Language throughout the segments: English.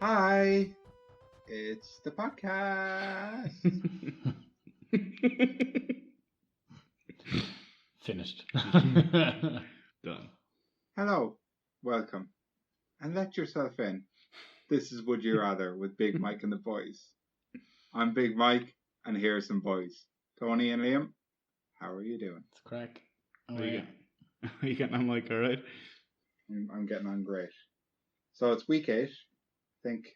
Hi, it's the podcast. Finished. Done. Hello, welcome, and let yourself in. This is Would You Rather with Big Mike and the boys. I'm Big Mike, and here are some boys. Tony and Liam, how are you doing? It's crack. Are you getting on, Mike? All right. I'm getting on great. So it's week 8. I think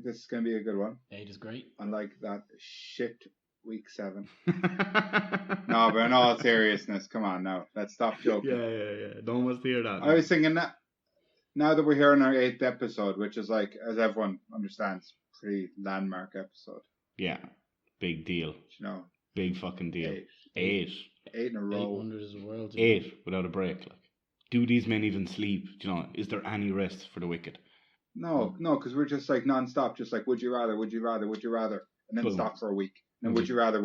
this is going to be a good one. 8 is great. Unlike that shit week 7. No, but in all seriousness, come on now. Let's stop joking. Yeah. Don't want to hear that. I was thinking that now that we're here on our 8th episode, which is like, as everyone understands, pretty landmark episode. Yeah. Big deal. You know, Big fucking deal. 8 8 in a 8 row. wonders of the world. 8 without a break. Like, do these men even sleep? Do you know? Is there any rest for the wicked? No, because we're just like non-stop, just like would you rather, and then Boom. stop for a week. And then would you rather,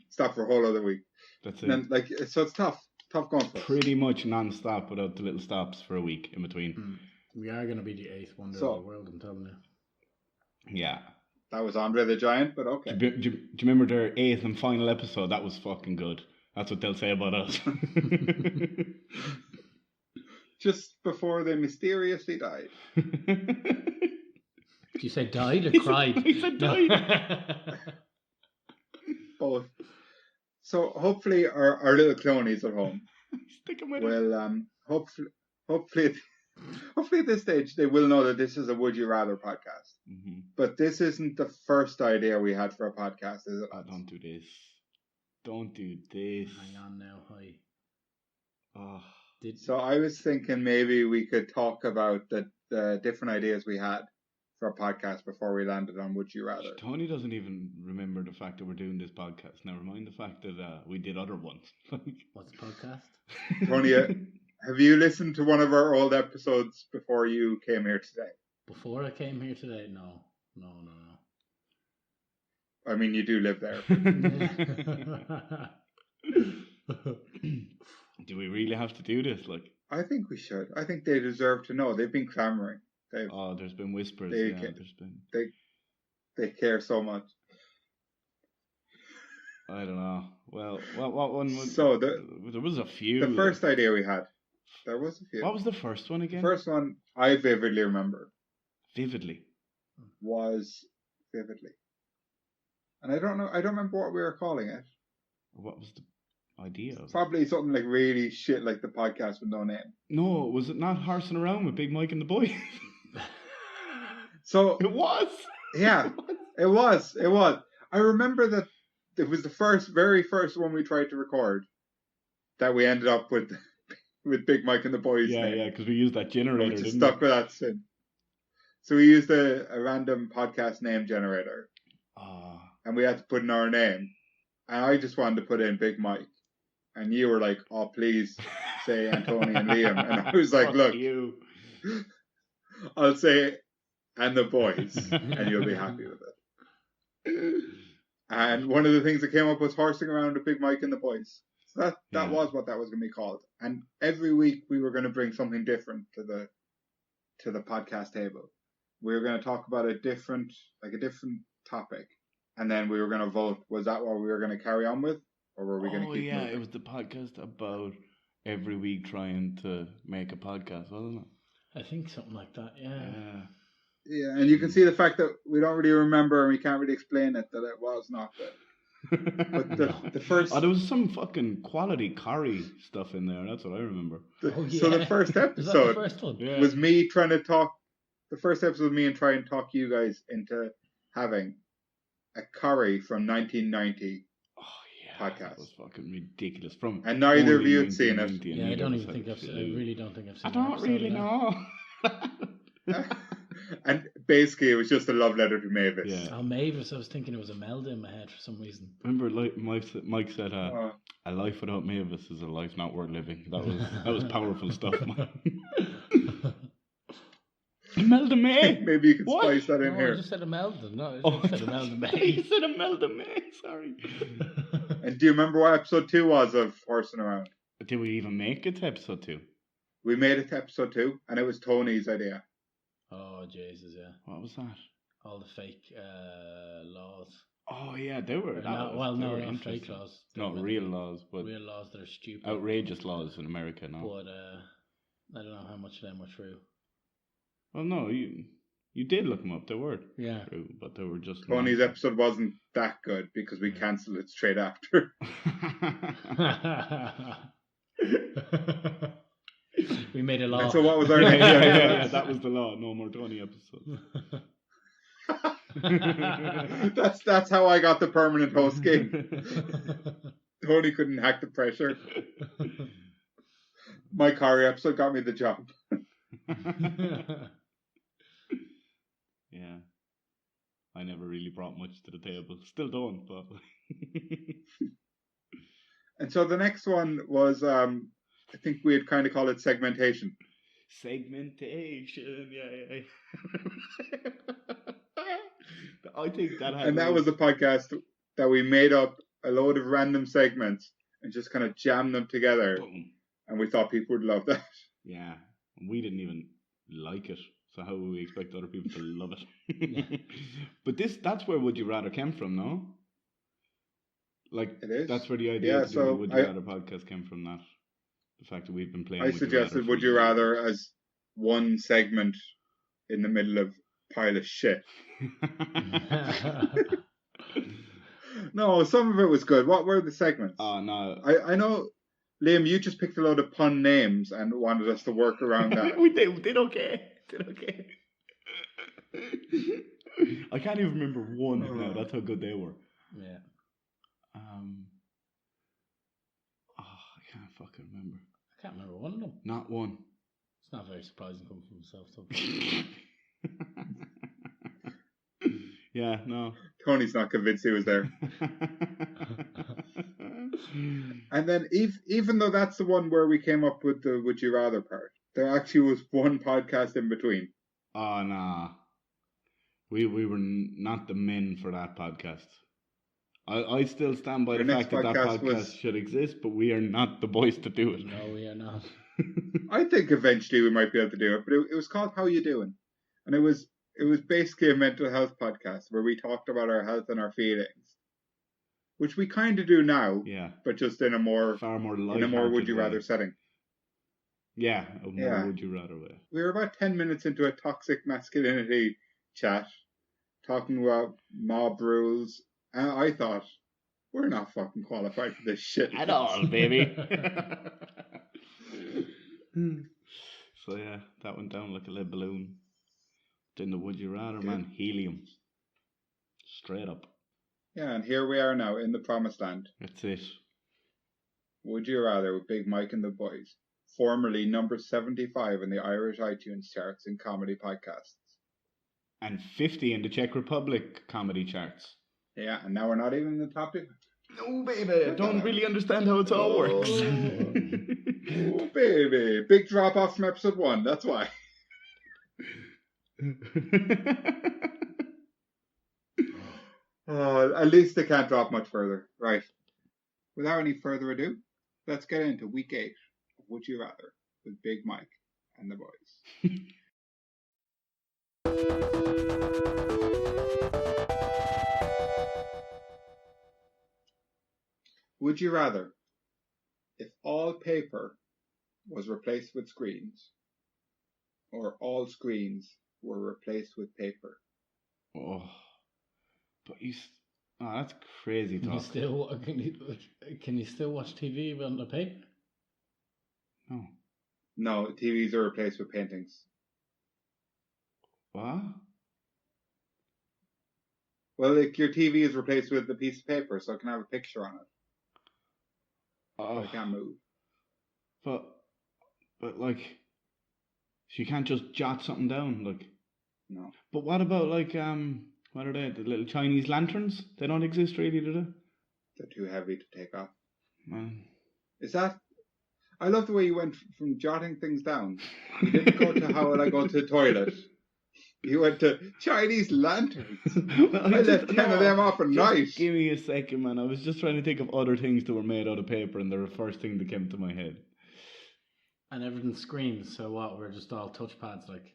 stop for a whole other week. That's And it. then like so it's tough going for us. Pretty much non-stop without the little stops for a week in between. We are going to be the 8th wonder So- of the world, I'm telling you. Yeah. That was Andre the Giant, but okay. Do you remember their 8th and final episode? That was fucking good. That's what they'll say about us. Just before they mysteriously died. Did you say died or He said- cried? he said died. Both. So hopefully our little clonies at home Sticking with it. will hopefully at this stage they will know that this is a Would You Rather podcast. Mm-hmm. But this isn't the first idea we had for a podcast, is it? Don't do this. Don't do this. Hang on now, hi. Oh. So I was thinking maybe we could talk about the different ideas we had for a podcast before we landed on Would You Rather. Tony doesn't even remember the fact that we're doing this podcast. Now, remind the fact that we did other ones. What's the podcast? Tony, have you listened to one of our old episodes before you came here today? Before I came here today? No. I mean, you do live there. Do we really have to do this? Like, I think we should. I think they deserve to know. They've been clamoring. there's been whispers. They Yeah, can- there's been. They care so much. I don't know. Well, what one was? So there was a few. the first idea we had, there was a few. What was the first one The again? first one I vividly remember Vividly. was vividly, and I don't remember what we were calling it. What was the idea of it? Probably something like really shit, like the podcast with no name. No, was it not Horsing Around with Big Mike and the Boys? So It was. yeah, it was. I remember that it was the very first one we tried to record that we ended up with Big Mike and the Boys. Yeah, name. because we used that generator, We just didn't stuck with that sin. So we used a random podcast name generator, Ah, and we had to put in our name. And I just wanted to put in Big Mike, and you were like, "Oh, please say Anthony and Liam," and I was like, fuck "Look, you. I'll say and the boys, and you'll be happy with it." And one of the things that came up was Horsing Around with Big Mike and the Boys. So that Yeah. was what that was going to be called. And every week we were going to bring something different to the podcast table. We were going to talk about a different topic, and then we were going to vote. Was that what we were going to carry on with, or were we going to keep yeah, moving? it was the podcast about every week trying to make a podcast, wasn't it? I think something like that, yeah. Yeah, and you can see the fact that we don't really remember and we can't really explain it, that it was not good. But the first... Oh, there was some fucking quality curry stuff in there. That's what I remember. So the first Was that the episode first one? Yeah. was me trying to talk... The first episode was me and trying to talk you guys into having a curry from 1990. Oh yeah, Podcast. that was fucking ridiculous. From And neither of only you had seen it. 1990, and Yeah, I neither don't of us even had think a I clue. really don't think I've seen I an don't episode really of that. know. And basically it was just a love letter to Mavis. Yeah. Oh, Mavis, I was thinking it was Imelda in my head for some reason. Remember, like Mike said, Oh, "A life without Mavis is a life not worth living." That was powerful stuff, man. Imelda May. maybe you could What? spice that in No, I here. just said Imelda. No, I Oh, just said Imelda he May. said Imelda May. Sorry. And do you remember what episode 2 was of Horsing Around? Did we even make it to episode 2? We made it to episode 2, and it was Tony's idea. Oh Jesus, yeah. What was that? All the fake laws. Oh yeah, they were. They Not were fake interesting. laws. They're Not meant to real be laws, but real laws that are stupid. outrageous laws in America now. But I don't know how much of them were true. Well, no, you did look them up. They were Yeah. true, but they were just Tony's nonsense. episode wasn't that good because we cancelled it straight after. We made a law. And so what was our yeah, next yeah, episode? yeah, that was the law. No more Tony episodes. That's how I got the permanent host gig. Tony couldn't hack the pressure. My Kari episode got me the job. Yeah. I never really brought much to the table. Still don't, but And so the next one was, I think we had kind of called it segmentation. segmentation. Yeah. I think that had And that was a podcast that we made up a load of random segments and just kind of jammed them together. Boom. And we thought people would love that. Yeah, we didn't even like it, so how would we expect other people to love it? But that's where Would You Rather came from, no? Like, It is. that's where the idea to do so the Would You Rather podcast came from, that. The fact that we've been playing I Would You suggested Rather Would for You years. Rather as one segment in the middle of pile of shit. No, some of it was good. What were the segments? Oh, no. I know, Liam, you just picked a load of pun names and wanted us to work around that. we did okay. I can't even remember one now. That's how good they were. Yeah. I can't fucking remember. I can't remember one of them. Not one. It's not very surprising coming from himself, though. Yeah, no. Tony's not convinced he was there. And then even though that's the one where we came up with the Would You Rather part, there actually was one podcast in between. Oh, nah. We were not the men for that podcast. I still stand by Our the next fact that podcast podcast was- should exist, but we are not the boys to do it. No, we are not. I think eventually we might be able to do it, but it was called How You Doing? And it was basically a mental health podcast where we talked about our health and our feelings, which we kind of do now, Yeah. but just in a more Far more in a light-hearted more Would You way. Rather setting. Yeah, a more Yeah. Would You Rather way. We were about 10 minutes into a toxic masculinity chat, talking about mob rules, and I thought, we're not fucking qualified for this shit. At all, baby. So yeah, that went down like a lead balloon. Then the Would You Rather, Okay. man, helium. Straight up. Yeah, and here we are now in the promised land. That's it. Would You Rather with Big Mike and the Boys, formerly number 75 in the Irish iTunes charts in comedy podcasts. And 50 in the Czech Republic comedy charts. Yeah, and now we're not even in the top 50. No, baby, I don't really understand how it all works. Oh, baby. Big drop off from episode 1, that's why. At least they can't drop much further. Right. Without any further ado, let's get into week 8 of Would You Rather with Big Mike and the Boys. Would you rather, if all paper was replaced with screens, or all screens were replaced with paper? Oh, but that's crazy Can you talk. can you still watch TV on the paper? No. No, TVs are replaced with paintings. What? Well, like your TV is replaced with a piece of paper, so it can have a picture on it. Oh, But it can't move. but like, she can't just jot something down, like. No. But what about like what are they? The little Chinese lanterns? They don't exist really, do they? They're too heavy to take off. Man. Is that... I love the way you went from jotting things down. You didn't go to how will I go to the toilet. You went to Chinese lanterns. Well, I left 10 of them off a night. Give me a second, man. I was just trying to think of other things that were made out of paper, and they're the first thing that came to my head. And everything's screens, so what? We're just all touchpads, like.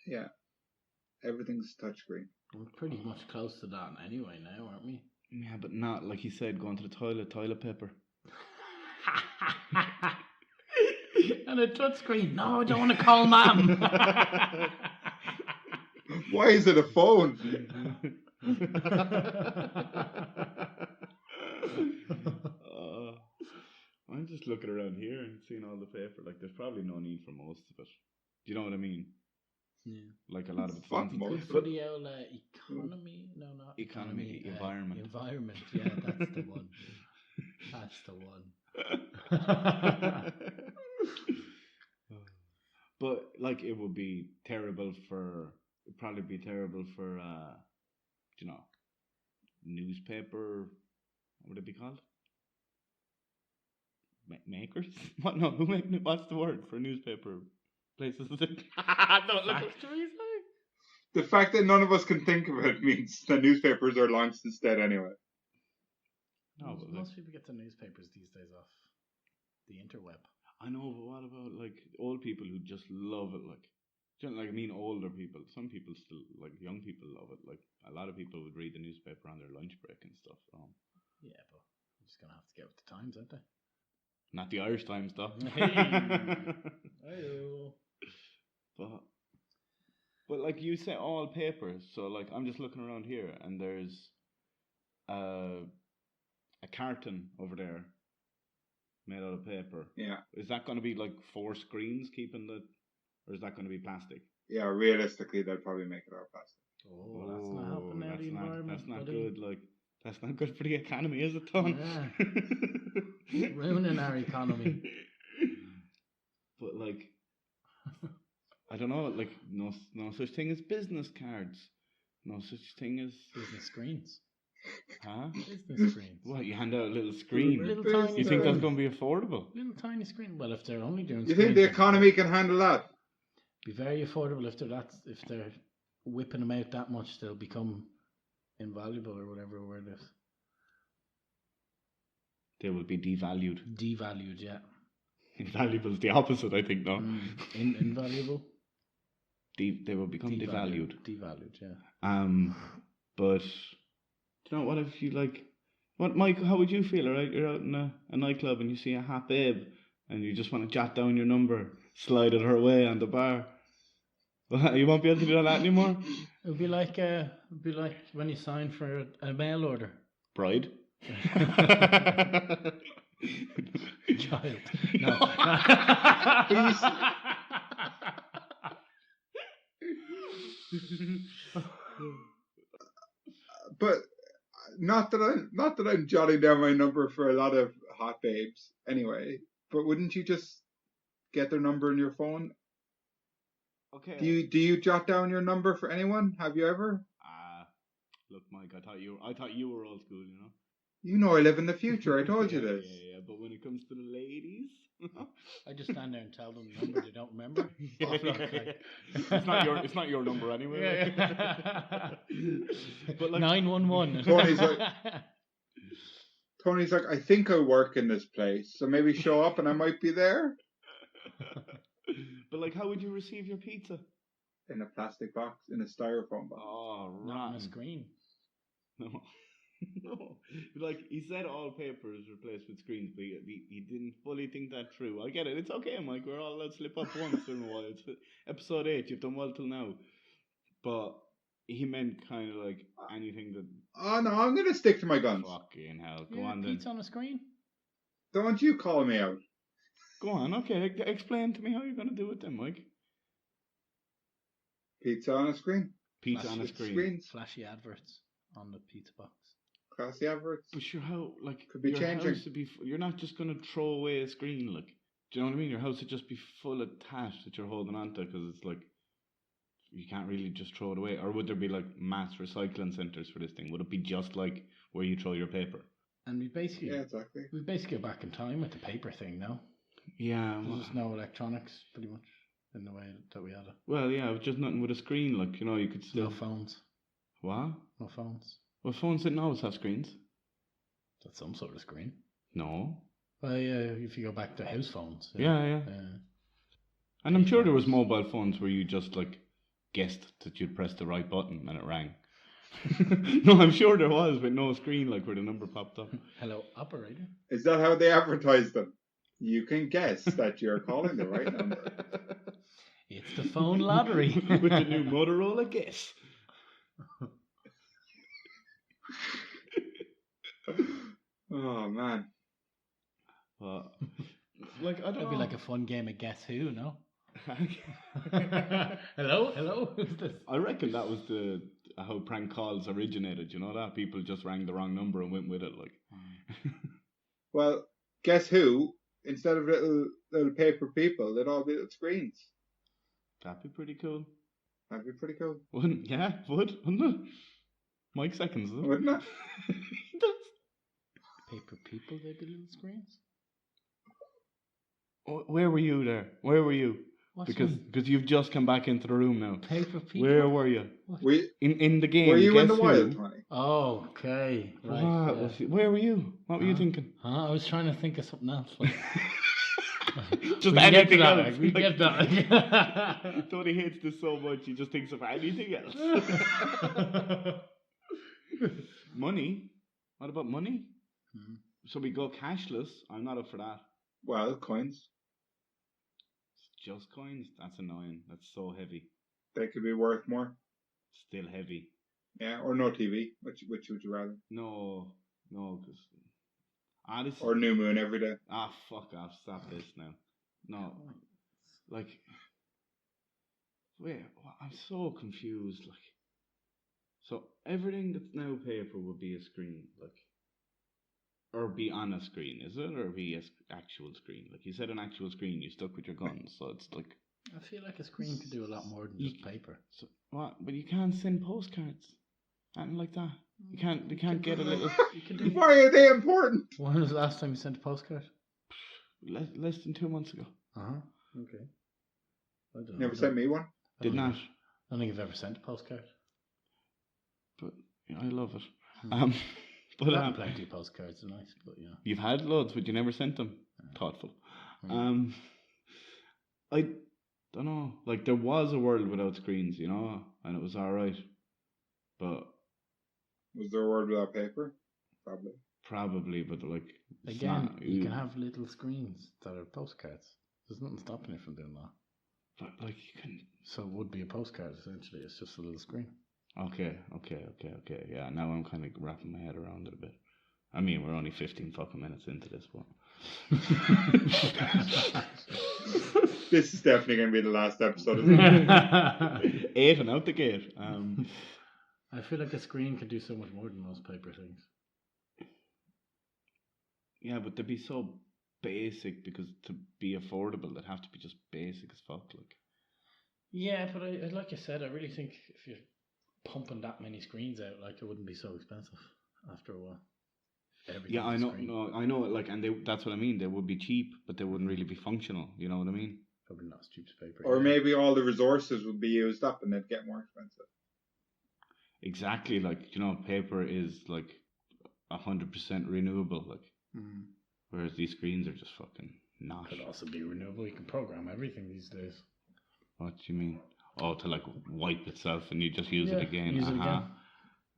Yeah, everything's touchscreen. We're pretty much close to that anyway now, aren't we? Yeah, but not like he said, going to the toilet paper. And a touchscreen. No, I don't want to call mum. Why is it a phone? I'm just looking around here and seeing all the paper. Like, there's probably no need for most of it. Do you know what I mean? Yeah. Like a lot of it. Fuck sounds- most For the old economy, no, not Economy, environment. Environment, yeah, that's the one. That's the one. But like, it would be terrible for. It'd probably be terrible for. You know, newspaper. What would it be called? Makers? What? No, who make? What's the word for newspaper places? Factories, The fact that none of us can think of it means the newspapers are launched instead anyway. No, but like, most people get their newspapers these days off the interweb. I know, but what about like old people who just love it? Like, do you know, like I mean, older people. Some people still like young people love it. Like a lot of people would read the newspaper on their lunch break and stuff. Yeah, but I'm just gonna have to get with the times, aren't they? Not the Irish Times, though. Hey. But like you say, all papers. So like I'm just looking around here, and there's a carton over there made out of paper. Yeah. Is that going to be like 4 screens keeping the, or is that going to be plastic? Yeah, realistically, they'll probably make it out of plastic. Oh, that's not helping out the environment. That's not buddy. good. Like that's not good for the economy, is it, Tom? Yeah. Ruining our economy. But like, I don't know. Like no such thing as business cards. No such thing as Business screens. huh? Business screens. What, you hand out a little screen? Little tiny You think that's screen. going to be affordable? Little tiny screen. Well, if they're only doing You think the screens, economy can handle that? be very affordable if they're whipping them out that much, they'll become invaluable or whatever word is. They will be devalued. Devalued, yeah. Invaluable is the opposite, I think, no? Invaluable. They will become devalued. Devalued, yeah. But do you know what if you like? What, Mike? How would you feel? Alright, you're out in a nightclub and you see a hot babe, and you just want to jot down your number, slide it her way on the bar. You won't be able to do that anymore. It'd be like when you sign for a mail order. Bride. Child. No. But not that I'm jotting down my number for a lot of hot babes anyway. But wouldn't you just get their number in your phone? Okay. Do you jot down your number for anyone? Have you ever? Look, Mike. I thought you were old school. You know. You know I live in the future. I told you this. Yeah. But when it comes to the ladies, I just stand there and tell them the number they don't remember. It's not your number anyway. But like 911. Tony's like, I think I work in this place, so maybe show up and I might be there. But like, how would you receive your pizza? In a plastic box, in a styrofoam box. Oh, Not on right. a screen. No. No. Like, he said all paper is replaced with screens, but he didn't fully think that through. I get it. It's okay, Mike. We're all allowed to slip up once in a while. It's episode 8. You've done well till now. But he meant kind of like anything that... Oh, no, I'm going to stick to my guns. Fucking hell. Go Yeah, on then. pizza on a screen. Don't you call me out. Go on. Okay. Explain to me how you're going to do it then, Mike. Pizza on a screen. Pizza on a With screen. Screens. Flashy adverts on the pizza box. Classy adverts. But sure, how, like, Could be your changing. house would be, you're not just going to throw away a screen, like, do you know what I mean? Your house would just be full of tash that you're holding on to, because it's like, you can't really just throw it away. Or would there be, like, mass recycling centres for this thing? Would it be just like where you throw your paper? And we basically exactly. go back in time with the paper thing now. Yeah. There's no electronics, pretty much, in the way that we had it. Well, yeah, just nothing with a screen, like, you know, you could still... No phones. What? No phones. Well, phones didn't always have screens. That's some sort of screen. No. Well, yeah, if you go back to house phones. Yeah. And I'm sure there was mobile phones where you just, like, guessed that you'd press the right button and it rang. No, I'm sure there was, but no screen like where the number popped up. Hello, operator. Is that how they advertise them? You can guess that you're calling the right number. It's the phone lottery. With the new Motorola Guess. Oh man. Like I don't That'd know. be like a fun game of Guess Who, no? Hello, who's this? I reckon that was how prank calls originated. You know that people just rang the wrong number and went with it. Like, Well, guess who? Instead of little paper people, they'd all be little screens. that'd be pretty cool. That'd be pretty cool, Wouldn't? Yeah, wouldn't it? Mike seconds it. wouldn't it? Paper people, they'd be little screens. Where were you there? Where were you? What's Because you've just come back into the room now. paper people? Where were you? We, In the game. were you in Guess the Who? wild, Tony? Oh, okay. Right. What yeah. was it? Where were you? What were you thinking? Huh? I was trying to think of something else. Like, Just we can get to anything that. else. Like, we can get to that. Tony hates this so much he just thinks of anything else. Money? What about money? Hmm. So we go cashless. I'm not up for that. Well, coins. It's just coins. That's annoying. That's so heavy. They could be worth more. Still heavy. Yeah, or no TV. Which would you rather? No, because this Or new moon every day. fuck off. Stop this now. No, like, wait. I'm so confused. Like, so everything that's now paper would be a screen, like, or be on a screen, is it, or be an actual screen? Like you said, an actual screen. You stuck with your guns, so it's like. I feel like a screen could do a lot more than just paper. So what? But you can't send postcards. Nothing like that. You can't get a little You can do. Why are they important? When was the last time you sent a postcard? less than 2 months ago. Okay. I don't know. Never sent me one. Did not. I don't think I've ever sent a postcard. But yeah, I love it. Hmm. But I've had plenty of postcards, they're nice, but yeah. you've had loads, but you never sent them. Thoughtful. Hmm. I don't know. Like there was a world without screens, you know, and it was all right. But Was there a word without paper? Probably. but like it's Again, not- you can have little screens that are postcards. There's nothing stopping you from doing that. But like you can. So it would be a postcard essentially. It's just a little screen. Okay. Yeah, now I'm kind of wrapping my head around it a bit. I mean, we're only 15 fucking minutes into this, but. This is definitely going to be the last episode, isn't it? 8 and out the gate. I feel like a screen could do so much more than most paper things. Yeah, but they'd be so basic because to be affordable, they'd have to be just basic as fuck. Like, Yeah, but I like you said, I really think if you're pumping that many screens out, like it wouldn't be so expensive after a while. yeah, I know, I know. Like, and that's what I mean. They would be cheap, but they wouldn't really be functional. You know what I mean? Probably not as cheap as paper. Or yeah. maybe all the resources would be used up and they'd get more expensive. Exactly. Like, you know, paper is like 100% renewable. Like, Mm. whereas these screens are just fucking not. Could also be renewable. You can program everything these days. What do you mean? Oh, to like wipe itself and you just use it Yeah, again. use it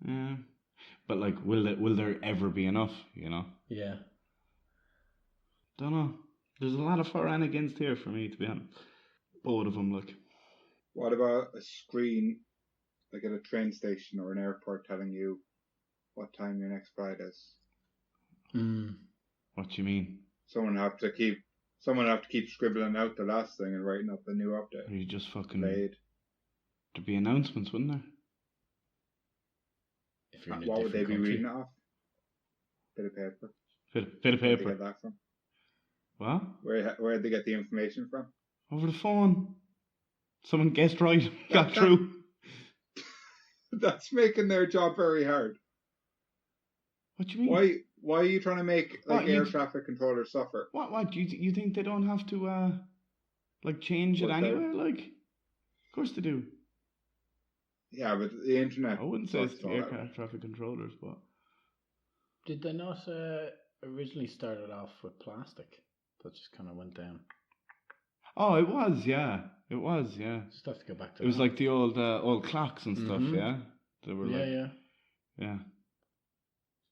Yeah. But like, will there ever be enough? You know? Yeah. Don't know. There's a lot of for and against here for me, to be honest. Both of them, like. What about a screen, like at a train station or an airport, telling you what time your next flight is? Mm. What do you mean? Someone have to keep scribbling out the last thing and writing up the new update. Are you just fucking? Delayed. There'd be announcements, wouldn't there? If you're in a What would they different be country. reading it off? Bit of paper. Bit of Where'd they paper. get that from? What? Where'd they get the information from? Over the phone. Someone guessed right. Got through. That's making their job very hard. What do you mean? Why are you trying to make like What, air you- traffic controllers suffer? What? You think they don't have to like change it What anyway? Like, of course they do. Yeah, but the internet. I wouldn't say it's sucks the all air out. traffic controllers, but Did they not originally started off with plastic? That just kind of went down. oh, it was, yeah. It was, yeah. Just have to go back to It was that. like the old clocks and stuff, Mhm. yeah. They were yeah. yeah.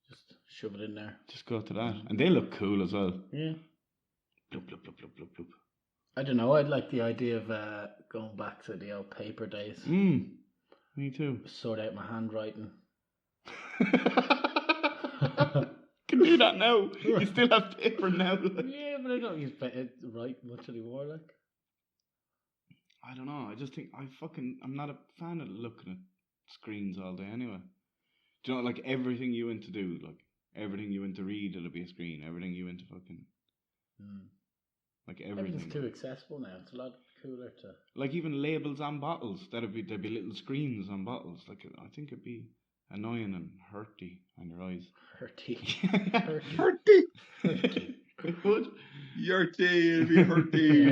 Just shove it in there. Just go to that, and they look cool as well. Yeah. Bloop bloop bloop bloop bloop bloop. I don't know. I'd like the idea of going back to the old paper days. Me too. Sort out my handwriting. Can do that now. You still have paper now. Like. Yeah, but I don't use it write much anymore. Like, I don't know. I just think I'm not a fan of looking at screens all day anyway. Do you know, like everything you went to do, like everything you went to read, it'll be a screen. Everything you went to fucking, like everything. everything's too accessible now. It's a lot cooler to. Like even labels on bottles, there'd be little screens on bottles. Like I think it'd be annoying and hurty on your eyes. Hurty. Hurty. It would. Yurty, it'll be hurty.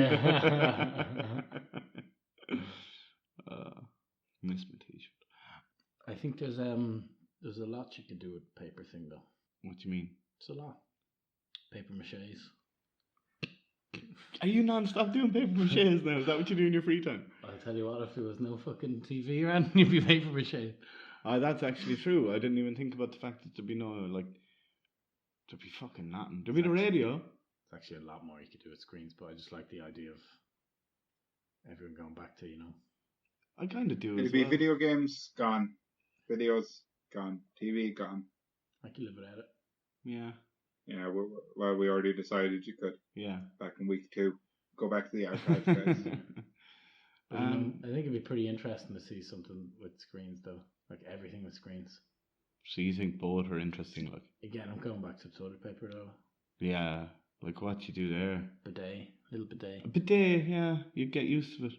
Miss my t-shirt. I think there's a lot you can do with paper thing though. What do you mean? It's a lot. Paper maches. Are you non-stop doing paper maches now? Is that what you do in your free time? I'll tell you what, if there was no fucking TV around, you'd be paper mache. That's actually true. I didn't even think about the fact that there'd be there'd be fucking nothing. There'd be the radio. It's actually a lot more you could do with screens, but I just like the idea of everyone going back to, I kind of do It'll as be well. video games gone, videos gone, TV gone. I can live without it. Yeah. Yeah, we already decided you could Yeah. back in week 2. Go back to the archives, guys. But, I think it'd be pretty interesting to see something with screens though, like everything with screens. So you think both are interesting, like? Again, I'm going back to toilet paper though. Yeah, like what you do there. Bidet, little bidet. A bidet, yeah, you'd get used to it.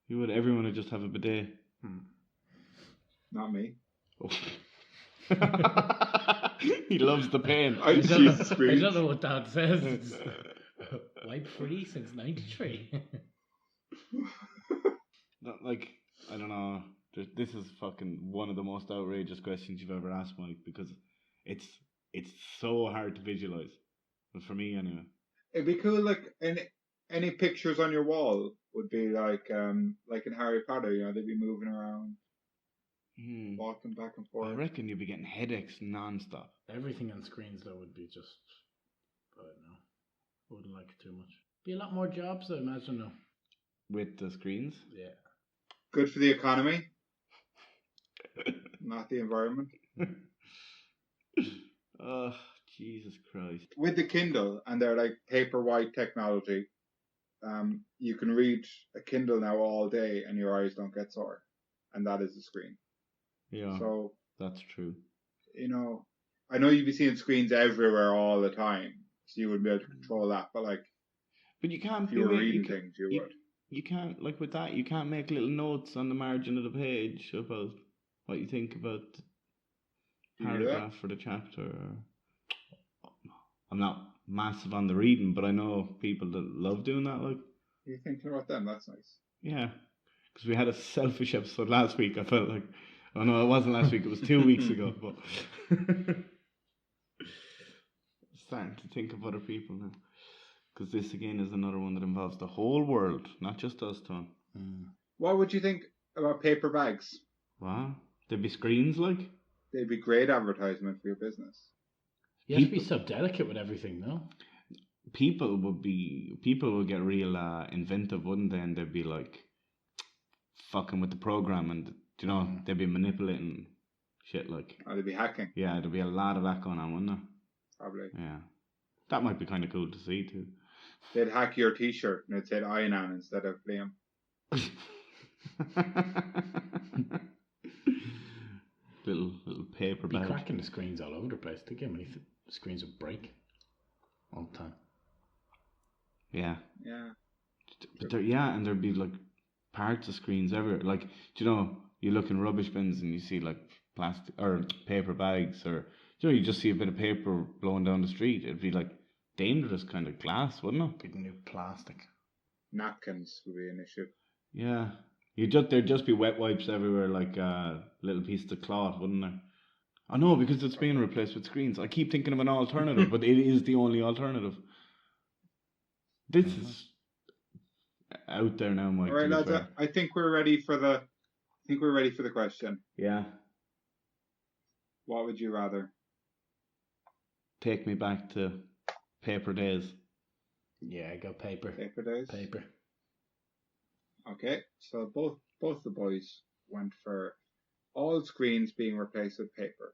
You would. Everyone would just have a bidet. Not me. Oh. He loves the pain. I Jesus I Christ. don't know what that says. It's wipe free since '93. Like, I don't know. This is fucking one of the most outrageous questions you've ever asked, Mike, because it's so hard to visualize. But for me, anyway. It'd be cool, like any pictures on your wall would be like in Harry Potter, they'd be moving around, walking back and forth. I reckon you'd be getting headaches non-stop. Everything on screens though would be just, I don't know. Wouldn't like it too much. Be a lot more jobs, I imagine though. With the screens? Yeah. Good for the economy, not the environment. Oh, Jesus Christ. With the Kindle and their like Paperwhite technology, you can read a Kindle now all day and your eyes don't get sore, and that is the screen. Yeah, So that's true. I know you'd be seeing screens everywhere all the time, so you wouldn't be able to control that. But like, But you can't if you were reading things, you would. You can't, like with that, you can't make little notes on the margin of the page about what you think about the paragraph or the chapter. I'm not massive on the reading, but I know people that love doing that. Like, You're thinking about them, that's nice. yeah, because we had a selfish episode last week. I felt like, oh no, it wasn't last week. It was 2 weeks ago. But starting to think of other people now. Because this again is another one that involves the whole world, not just us, Tom. What would you think about paper bags? Wow. There'd be screens like? They'd be great advertisement for your business. You have to be so delicate with everything, no? People would get real inventive, wouldn't they? And they'd be like fucking with the program and, they'd be manipulating shit like. Or they'd be hacking, Yeah, there'd be a lot of that going on, wouldn't there? probably. Yeah. That might be kind of cool to see too. They'd hack your t-shirt and it said Iron instead of Liam. little paper Be bag. cracking the screens all over the place. Think how many screens would break all the time. Yeah. Yeah. But and there'd be like parts of screens everywhere. Like, you look in rubbish bins and you see like plastic or paper bags, or you just see a bit of paper blowing down the street. It'd be like dangerous kind of glass, wouldn't it? Big new plastic. Napkins would be an issue. Yeah. There'd just be wet wipes everywhere, like little pieces of cloth, wouldn't there? I know, because it's being replaced with screens. I keep thinking of an alternative, but it is the only alternative. This is out there now, Mike. All right, to be lads. fair. I think we're ready for the. I think we're ready for the question. Yeah. What would you rather? Take me back to paper days. Yeah, go paper. Paper days. Paper. Okay, so both the boys went for all screens being replaced with paper.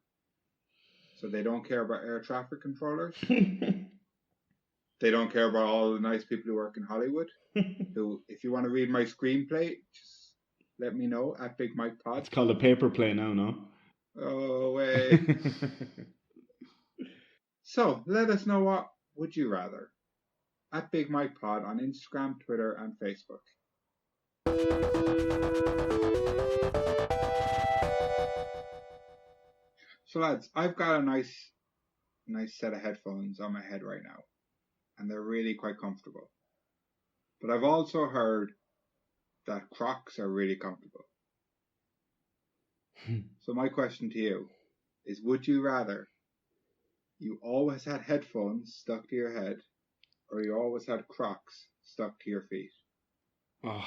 So they don't care about air traffic controllers. They don't care about all the nice people who work in Hollywood. Who, if you want to read my screenplay, just let me know at Big Mike Pod. It's called a paper play now, no? Oh, way. So let us know, what would you rather? At Big Mike Pod on Instagram, Twitter, and Facebook. So lads, I've got a nice set of headphones on my head right now, and they're really quite comfortable. But I've also heard that Crocs are really comfortable. So my question to you is, would you rather you always had headphones stuck to your head, or you always had Crocs stuck to your feet? Oh.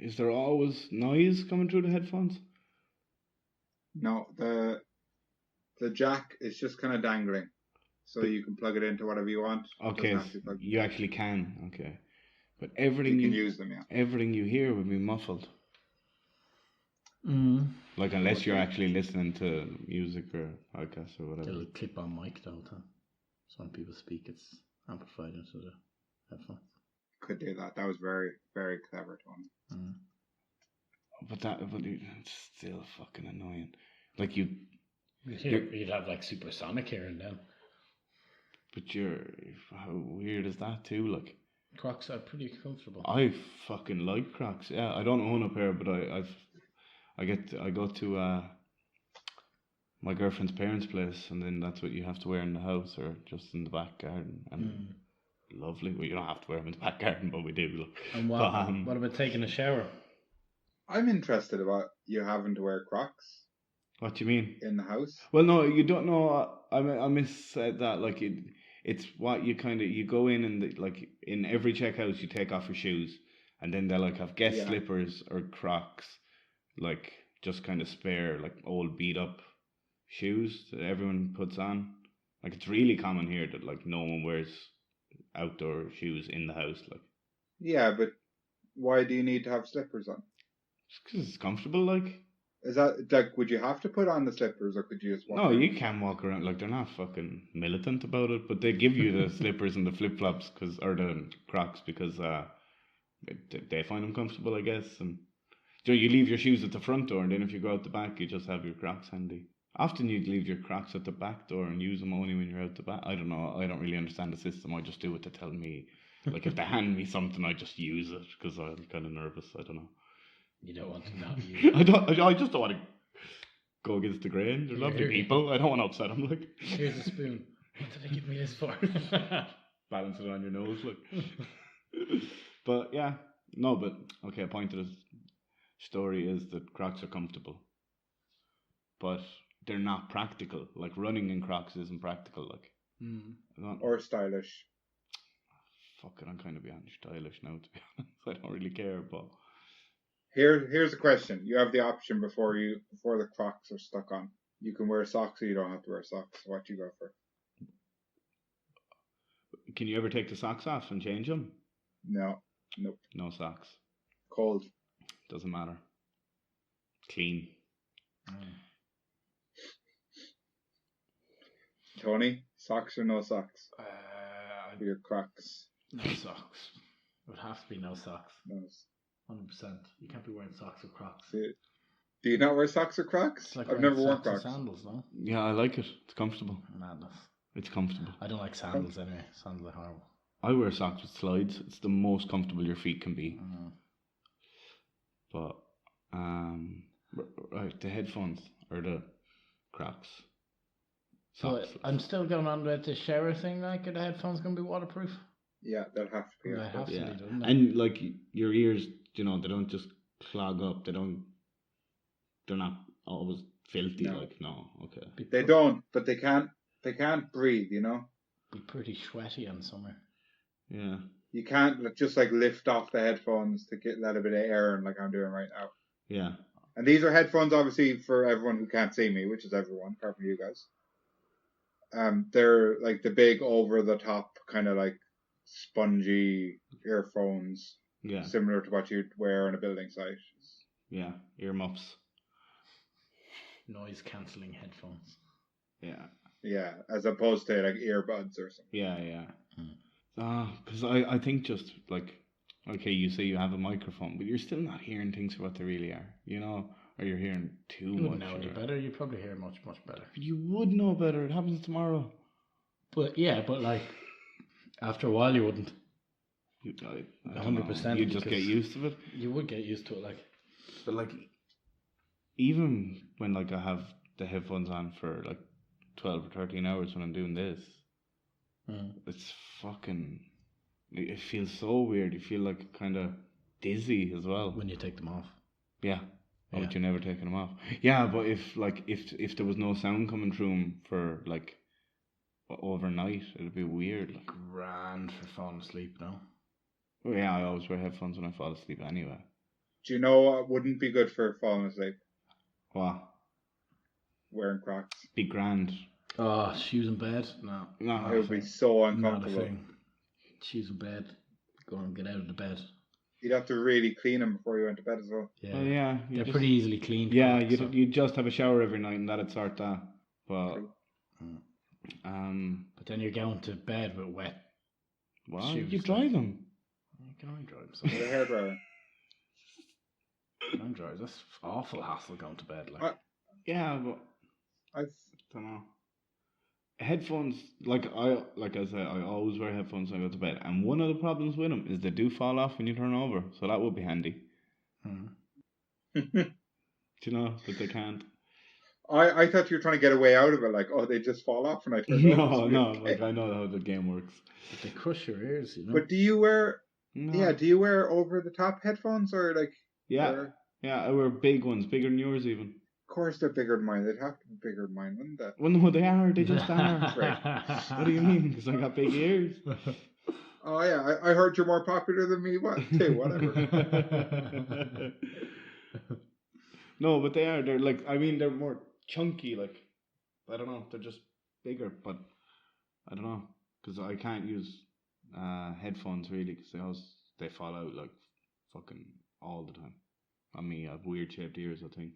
Is there always noise coming through the headphones? No, the jack is just kind of dangling, so you can plug it into whatever you want. Okay, you actually can. Okay, but everything you can use them, yeah. Everything you hear would be muffled. Like unless you're actually listening to music or podcasts or whatever. It'll clip on mic though. So when people speak, it's amplified into the headphones. Could do that. That was very, very clever, Tony. But it's still fucking annoying. Like you'd have like supersonic hearing then. But how weird is that too? Like Crocs are pretty comfortable. I fucking like Crocs. Yeah, I don't own a pair, but I go to my girlfriend's parents' place, and then that's what you have to wear in the house or just in the back garden. And lovely. Well, you don't have to wear them in the back garden, but we do. Look. And what about taking a shower? I'm interested about you having to wear Crocs. What do you mean? In the house? Well, no, you don't know. I missaid that. Like it's what you go in and like in every checkhouse you take off your shoes, and then they like have guest slippers or Crocs, like just kind of spare like old beat up shoes that everyone puts on. Like it's really common here that like no one wears outdoor shoes in the house. Like yeah, but why do you need to have slippers on? Just because it's comfortable. Like is that like would you have to put on the slippers or could you just walk around? You can walk around. Like they're not fucking militant about it, but they give you the slippers and the flip flops or the Crocs because they find them comfortable, I guess. And you leave your shoes at the front door, and then if you go out the back, you just have your Crocs handy. Often you'd leave your Crocs at the back door and use them only when you're out the back. I don't know. I don't really understand the system. I just do what they tell me. Like if they hand me something, I just use it because I'm kind of nervous. I don't know. You don't want to not use it. I just don't want to go against the grain. They're lovely people. I don't want to upset them. Like here's a spoon. What did they give me this for? Balance it on your nose, look. But yeah, no. But okay. Point of the story is that Crocs are comfortable, but they're not practical. Like running in Crocs isn't practical. Like or stylish. Fuck it, I'm kind of beyond stylish now. To be honest, I don't really care. But here's a question. You have the option before the Crocs are stuck on. You can wear socks or you don't have to wear socks. What do you go for? Can you ever take the socks off and change them? No. Nope. No socks. Cold. Doesn't matter. Clean. Tony, socks or no socks? For your Crocs. No socks. It would have to be no socks. No. 100%. You can't be wearing socks or Crocs. Do you not wear socks or Crocs? Like I've never worn Crocs. Crocs. Sandals, no? Yeah, I like it. It's comfortable. Madness. It's comfortable. I don't like sandals anyway. Sandals are horrible. I wear socks with slides. It's the most comfortable your feet can be. But right, the headphones or the Crocs. So I'm still going on with the shower thing. Like, are the headphones going to be waterproof? Yeah, they'll have to be. They have to be, don't they? And like your ears, they don't just clog up. They're not always filthy. No. Like no, okay. They don't, but they can't breathe. Be pretty sweaty in summer. Yeah. You can't just like lift off the headphones to let a bit of air in like I'm doing right now. Yeah. And these are headphones, obviously, for everyone who can't see me, which is everyone, apart from you guys. They're like the big over-the-top kind of like spongy earphones, Yeah. similar to what you'd wear on a building site. Yeah. Earmuffs. Noise cancelling headphones. Yeah. Yeah, as opposed to like earbuds or something. Yeah. Yeah. Because I think just like, okay, you say you have a microphone, but you're still not hearing things for what they really are, you know, or you're hearing too You much. wouldn't know any better. You probably hear much better. But you would know better. It happens tomorrow. But yeah, but like after a while, you wouldn't. I 100%. You just get used to it. You would get used to it, like. But like, even when like I have the headphones on for like 12 or 13 hours when I'm doing this, it's fucking. It feels so weird. You feel like kind of dizzy as well when you take them off. Yeah. Oh, but you're never taking them off. Yeah, but if there was no sound coming through them for like overnight, it'd be weird. Like grand for falling asleep now. Well, yeah, I always wear headphones when I fall asleep anyway. Do you know what wouldn't be good for falling asleep? What? Wearing Crocs. Be grand. Oh, shoes in bed? No. It would be so uncomfortable. Not a thing. Shoes in bed. Go and get out of the bed. You'd have to really clean them before you went to bed as well. Yeah, well, yeah. They're pretty easily cleaned. Yeah, you'd just have a shower every night and that'd sort that. But but then you're going to bed with wet shoes. You dry them. You can only dry them. With a hairdryer. Hand dryers. That's awful hassle going to bed. Like. Yeah, but I don't know. Headphones, like I said, I always wear headphones when I go to bed. And one of the problems with them is they do fall off when you turn over. So that would be handy. Do you know that they can't? I thought you were trying to get a way out of it. Like, oh, they just fall off when I turn over. No. Like I know how the game works. But they crush your ears, you know. But do you wear? No. Yeah, do you wear over the top headphones or like? Yeah, I wear big ones, bigger than yours even. Of course, they're bigger than mine. They'd have to be bigger than mine, wouldn't they? Well, no, they are. They just are. Right. What do you mean? Because I got big ears. Oh yeah, I heard you're more popular than me. What? Too, whatever. No, but they are. They're like. I mean, they're more chunky. Like, I don't know. They're just bigger, but I don't know because I can't use headphones really because they fall out like fucking all the time. I mean, I have weird shaped ears. I think.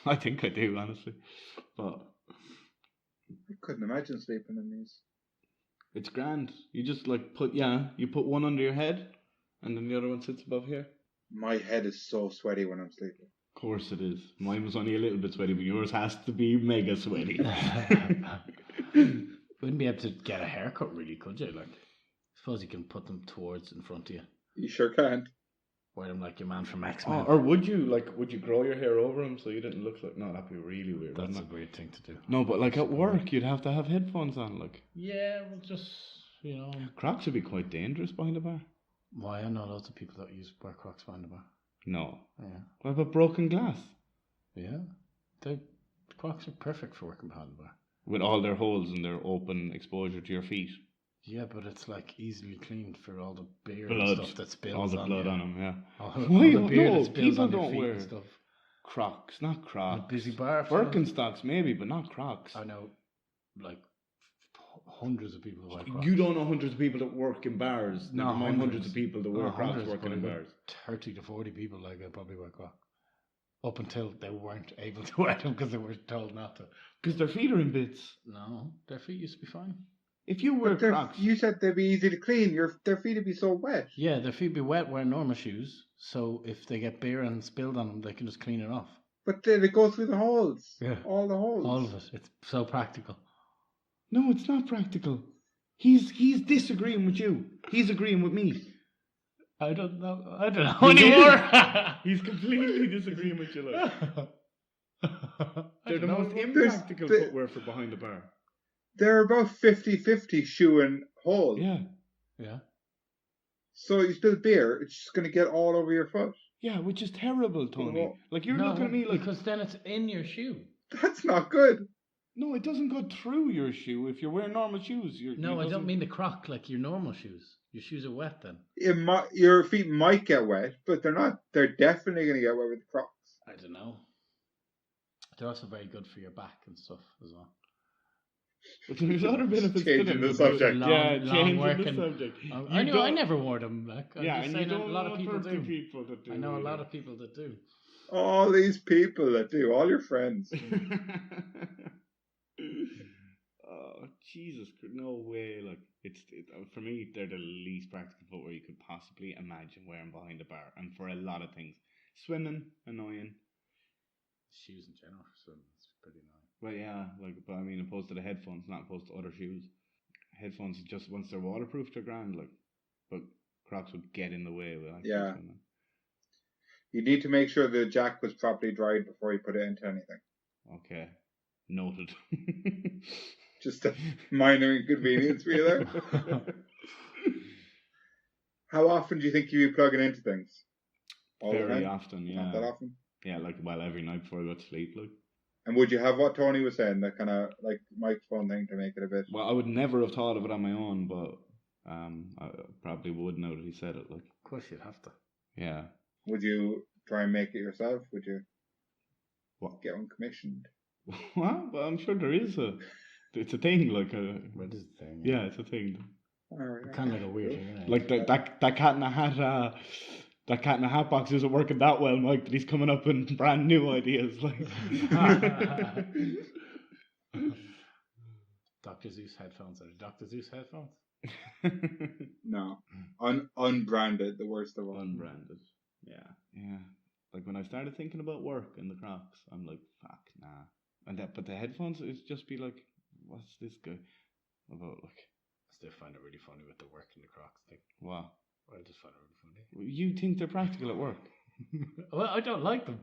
I think I do, honestly. But I couldn't imagine sleeping in these. It's grand. You just like you put one under your head and then the other one sits above here. My head is so sweaty when I'm sleeping. Of course it is. Mine was only a little bit sweaty, but yours has to be mega sweaty. Wouldn't be able to get a haircut really, could you? Like, I suppose you can put them towards in front of you. You sure can't. Wear them like your man from X-Men. Or would you grow your hair over them so you didn't look like... No, that'd be really weird. That's a weird thing to do. No, but like at work, you'd have to have headphones on, like... Yeah, well, just, you know... Crocs would be quite dangerous behind the bar. Why? I know lots of people that wear Crocs behind the bar. No. Yeah. What about broken glass? Yeah. The Crocs are perfect for working behind the bar. With all their holes and their open exposure to your feet. Yeah, but it's like easily cleaned for all the beer and stuff that spills on all the blood on them, yeah. All the beer that spills on your feet and stuff. Crocs, not Crocs. A busy bar. Birkenstocks maybe, but not Crocs. I know, like hundreds of people who wear Crocs. You don't know hundreds of people that work in bars. No, Never mind hundreds of people that wear Crocs working in bars. 30 to 40 people like that probably wear Crocs. Up until they weren't able to wear them because they were told not to. Because their feet are in bits. No, their feet used to be fine. If you wear Crocs... You said they'd be easy to clean. Their feet would be so wet. Yeah, their feet would be wet wearing normal shoes. So if they get beer and spilled on them, they can just clean it off. But they go through the holes. Yeah. All the holes. All of it. It's so practical. No, it's not practical. He's disagreeing with you. He's agreeing with me. I don't know anymore. He's completely disagreeing with you. Like. They're the most impractical footwear for behind the bar. They're about 50-50 shoe and hole. Yeah. Yeah. So you spill beer, it's just going to get all over your foot. Yeah, which is terrible, Tony. Like, you're looking at me like... Because then it's in your shoe. That's not good. No, it doesn't go through your shoe if you're wearing normal shoes. No, I don't mean the croc like your normal shoes. Your shoes are wet then. Your feet might get wet, but they're not. They're definitely going to get wet with the Crocs. I don't know. They're also very good for your back and stuff as well. But there's other benefits to Changing them. the subject. Changing working. the subject. I know. I never wore them. Like, I'm Yeah, just and saying you don't a lot know of people 30 do. people that do. I know a either. lot of people that do. All these people that do, all your friends. Oh, Jesus, no way. Like, for me, they're the least practical footwear you could possibly imagine wearing behind the bar. And for a lot of things. Swimming, annoying. Shoes in general for swimming, it's pretty annoying. Well, yeah, but I mean, opposed to the headphones, not opposed to other shoes. Headphones, just once they're waterproof, they're grand, like. But Crocs would get in the way. Yeah. You need to make sure the jack was properly dried before you put it into anything. Okay. Noted. Just a minor inconvenience for you there. How often do you think you be plugging into things? All the Very time? often, yeah. Not that often? Yeah, every night before I go to sleep, like. And would you have what Tony was saying, that kind of like microphone thing to make it a bit? Well, I would never have thought of it on my own, but I probably would now that he said it. Like, Of course, you'd have to. yeah. Would you try and make it yourself? Would you What? get one commissioned? Well, I'm sure there is it's a thing, like What is the thing? yeah, it's a thing. Kind of like a weird thing, isn't it? Like that cat in the hat. That cat in the hat box isn't working that well, Mike. That he's coming up with brand new ideas, like. Dr. Zeus headphones. Are they Dr. Zeus headphones? No, unbranded, the worst of all. Unbranded. Yeah. Like when I started thinking about work and the Crocs, I'm like, fuck, nah. But the headphones, it's just be like, what's this guy about? Like, I still find it really funny with the work and the Crocs thing. wow. I just find it really funny. You think they're practical at work? Well, I don't like them.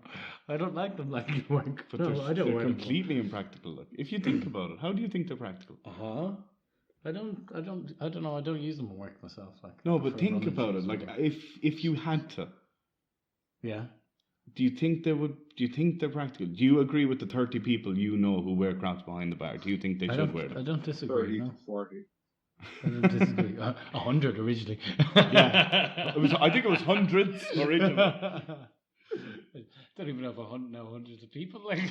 I don't like them like at work. But No, I don't they're wear them. completely impractical. Like, if you think about it, how do you think they're practical? I don't know. I don't use them at work myself. Like, No, I but prefer think running about it. shoes Like, or- if you had to, yeah. do you think they're practical? Do you agree with the 30 people you know who wear Crocs behind the bar? Do you think they should wear I them? don't disagree. 30 No. to 40. I don't disagree. 100 originally. Yeah. I think it was hundreds originally. Don't even have hundreds of people like.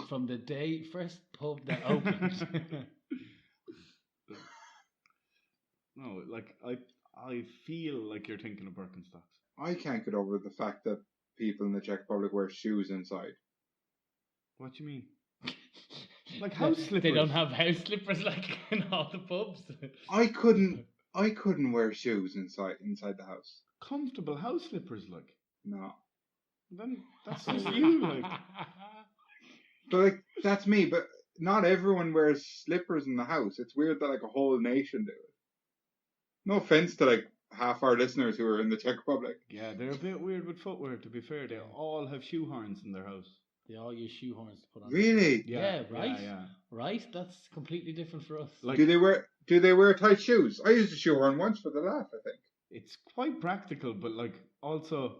From the day first pub that opened. No, like I feel like you're thinking of Birkenstocks. I can't get over the fact that people in the Czech Republic wear shoes inside. What do you mean? Like house slippers. They don't have house slippers like in all the pubs. I couldn't wear shoes inside the house. Comfortable house slippers, like. No. Then that's just you, like. But like that's me, but not everyone wears slippers in the house. It's weird that like a whole nation do it. No offense to like half our listeners who are in the Czech Republic. Yeah, they're a bit weird with footwear, to be fair. They all have shoe horns in their house. They all use shoehorns to put on. Really? Yeah, right. Yeah. Right? That's completely different for us. Like, Do they wear tight shoes? I used a shoehorn once for the laugh, I think. it's quite practical, but like also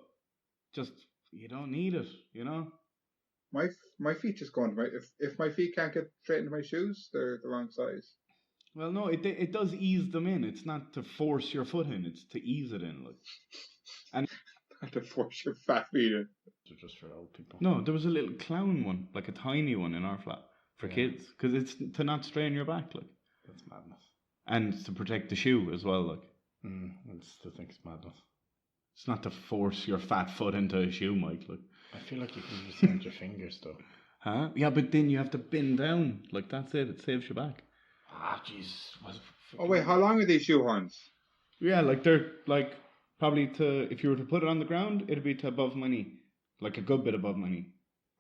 just you don't need it, you know? My feet just go into my if my feet can't get straight into my shoes, they're the wrong size. Well, no, it does ease them in. It's not to force your foot in; it's to ease it in. Like, Have to force your fat feet in. They're just for old people. no, there was a little clown one, like a tiny one in our flat for kids, because it's to not strain your back, like, That's madness. and to protect the shoe as well, like. I still think it's madness. It's not to force your fat foot into a shoe, Mike. Like, I feel like you can just use your fingers though. huh? Yeah, but then you have to bend down. Like that's it. It saves your back. Ah, jeez. Oh wait, how long are these shoehorns? Yeah, like they're like probably if you were to put it on the ground, it'd be to above my knee, like a good bit above my knee.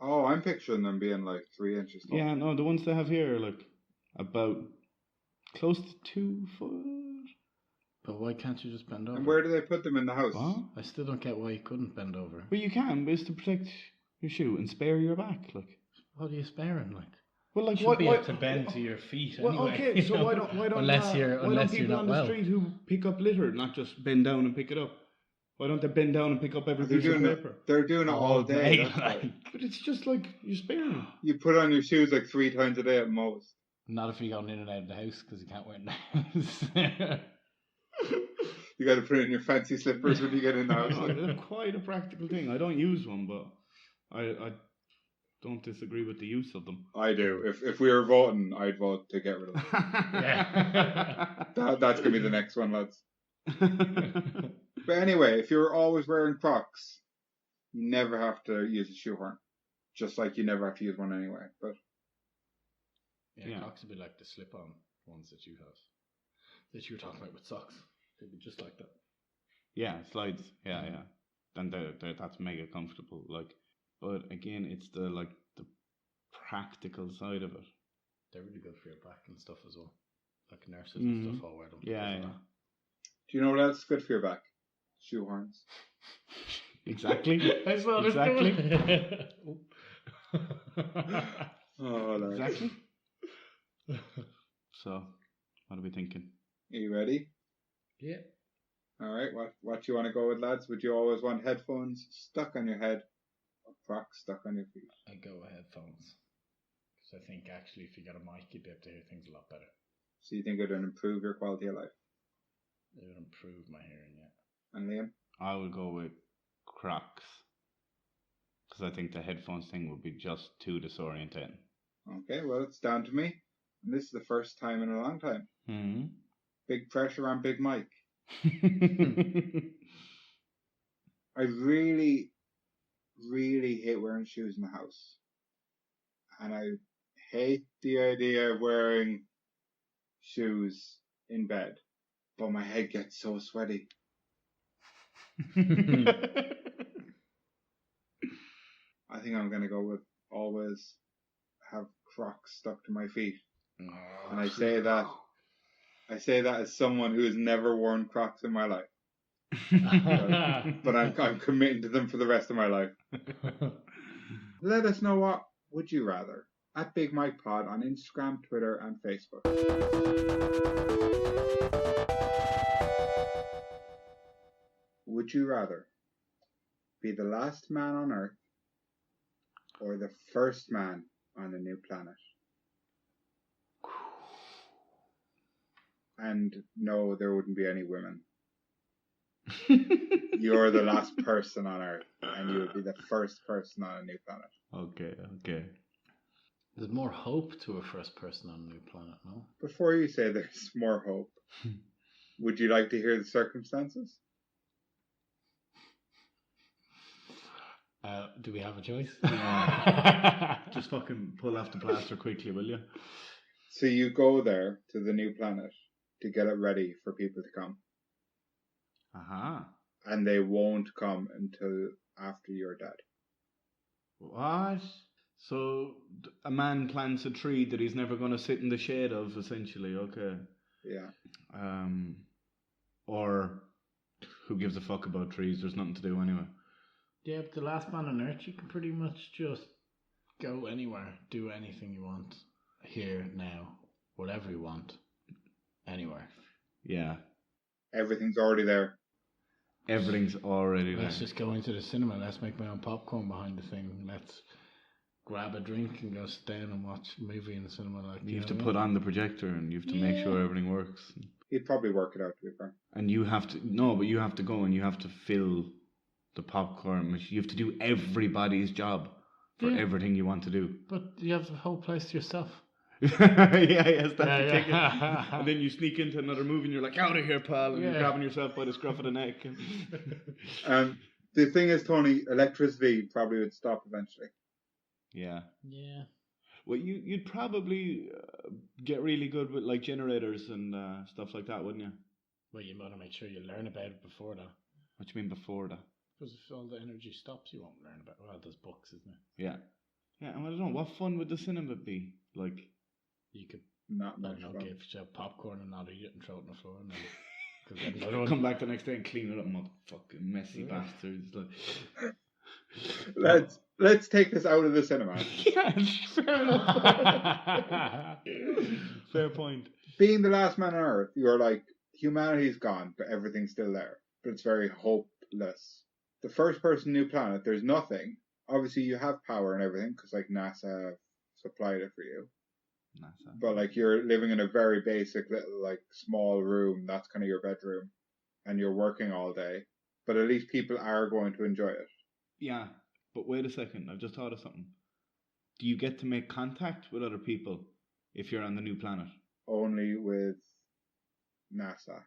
Oh, I'm picturing them being like 3 inches tall. Yeah, no, the ones they have here are like about close to 2 foot. But why can't you just bend over? And where do they put them in the house? What? I still don't get why you couldn't bend over. Well, you can, but it's to protect your shoe and spare your back. Like, What are you sparing like? well, like You what? should be able to bend to your feet Well, anyway. okay, so why don't unless you're why don't unless people you're not on the well. street who pick up litter not just bend down and pick it up? Why don't they bend down and pick up every They're piece of doing it. paper? They're doing it all day. That's why. But it's just like you're sparing. You put on your shoes like 3 times a day at most. Not if you're going in and out of the house because you can't wear it in the house. You got to put in your fancy slippers when you get in the house. No, they're quite a practical thing. I don't use one, but I don't disagree with the use of them. I do. If we were voting, I'd vote to get rid of them. Yeah. That's gonna be the next one, lads. But anyway, if you're always wearing Crocs, you never have to use a shoehorn. Just like you never have to use one anyway. But Yeah, Crocs would be like the slip-on ones that you have, that you were talking about with socks. They'd be just like that. Yeah, slides. Yeah. And that's mega comfortable. Like, but again, it's the practical side of it. They're really good for your back and stuff as well. Like nurses and stuff all wear them. Yeah. do you know what else is good for your back? Shoehorns. Exactly. That's what Exactly. Oh, lads. Exactly. So, what are we thinking? Are you ready? Yeah. All right. What do you want to go with, lads? Would you always want headphones stuck on your head or Crocs stuck on your feet? I go with headphones. Because I think actually if you got a mic, you'd be able to hear things a lot better. So you think it would improve your quality of life? It would improve my hearing, yeah. And Liam? I would go with Crocs. Because I think the headphones thing would be just too disorientating. Okay, well, it's down to me. And this is the first time in a long time. Mm-hmm. Big pressure on Big Mike. I really, really hate wearing shoes in the house. And I hate the idea of wearing shoes in bed. But my head gets so sweaty. I think I'm going to go with always have Crocs stuck to my feet. And I say that as someone who has never worn Crocs in my life. But I'm committing to them for the rest of my life. Let us know what would you rather at Big Mike Pod on Instagram, Twitter, and Facebook. Would you rather be the last man on Earth or the first man on a new planet? And no, there wouldn't be any women. You're the last person on Earth, and you would be the first person on a new planet. Okay. There's more hope to a first person on a new planet, no? Before you say there's more hope, would you like to hear the circumstances? Do we have a choice? Just fucking pull off the plaster quickly, will you? So you go there to the new planet to get it ready for people to come. Uh-huh. And they won't come until after you're dead. What? So a man plants a tree that he's never going to sit in the shade of, essentially. Okay. Yeah. Or who gives a fuck about trees? There's nothing to do anyway. Yeah, but the last man on Earth, you can pretty much just go anywhere, do anything you want, here, now, whatever you want, anywhere. Yeah. Everything's already there. Everything's already there. Let's just go into the cinema, let's make my own popcorn behind the thing, let's grab a drink and go sit down and watch a movie in the cinema. Like You have to put on the projector and you have to make sure everything works. He'd probably work it out, to be fair. And you have to, but you have to go and you have to fill the popcorn machine. You have to do everybody's job for everything you want to do. But you have the whole place to yourself. Yes, that's the ticket. And then you sneak into another movie and you're like, out of here, pal, and you're grabbing yourself by the scruff of the neck. The thing is, Tony, electricity probably would stop eventually. Yeah. Yeah. Well, you'd probably get really good with like generators and stuff like that, wouldn't you? Well, you want to make sure you learn about it before that. What do you mean before that? Because if all the energy stops, you won't learn about it. Well, there's books, isn't it? Yeah. Yeah, and I don't know, what fun would the cinema be? Like, you could, Not much fun. give yourself popcorn and not eat it and throw it on the floor. And then, come back the next day and clean it up, motherfucking messy bastards. Like, let's take this out of the cinema. Yes, fair enough. Fair point. Being the last man on Earth, you're like, humanity's gone, but everything's still there. But it's very hope pointless. The first person new planet, there's nothing. Obviously, you have power and everything because like NASA have supplied it for you. NASA. But like you're living in a very basic little like small room. That's kind of your bedroom, and you're working all day. But at least people are going to enjoy it. Yeah, but wait a second. I've just thought of something. Do you get to make contact with other people if you're on the new planet? Only with NASA.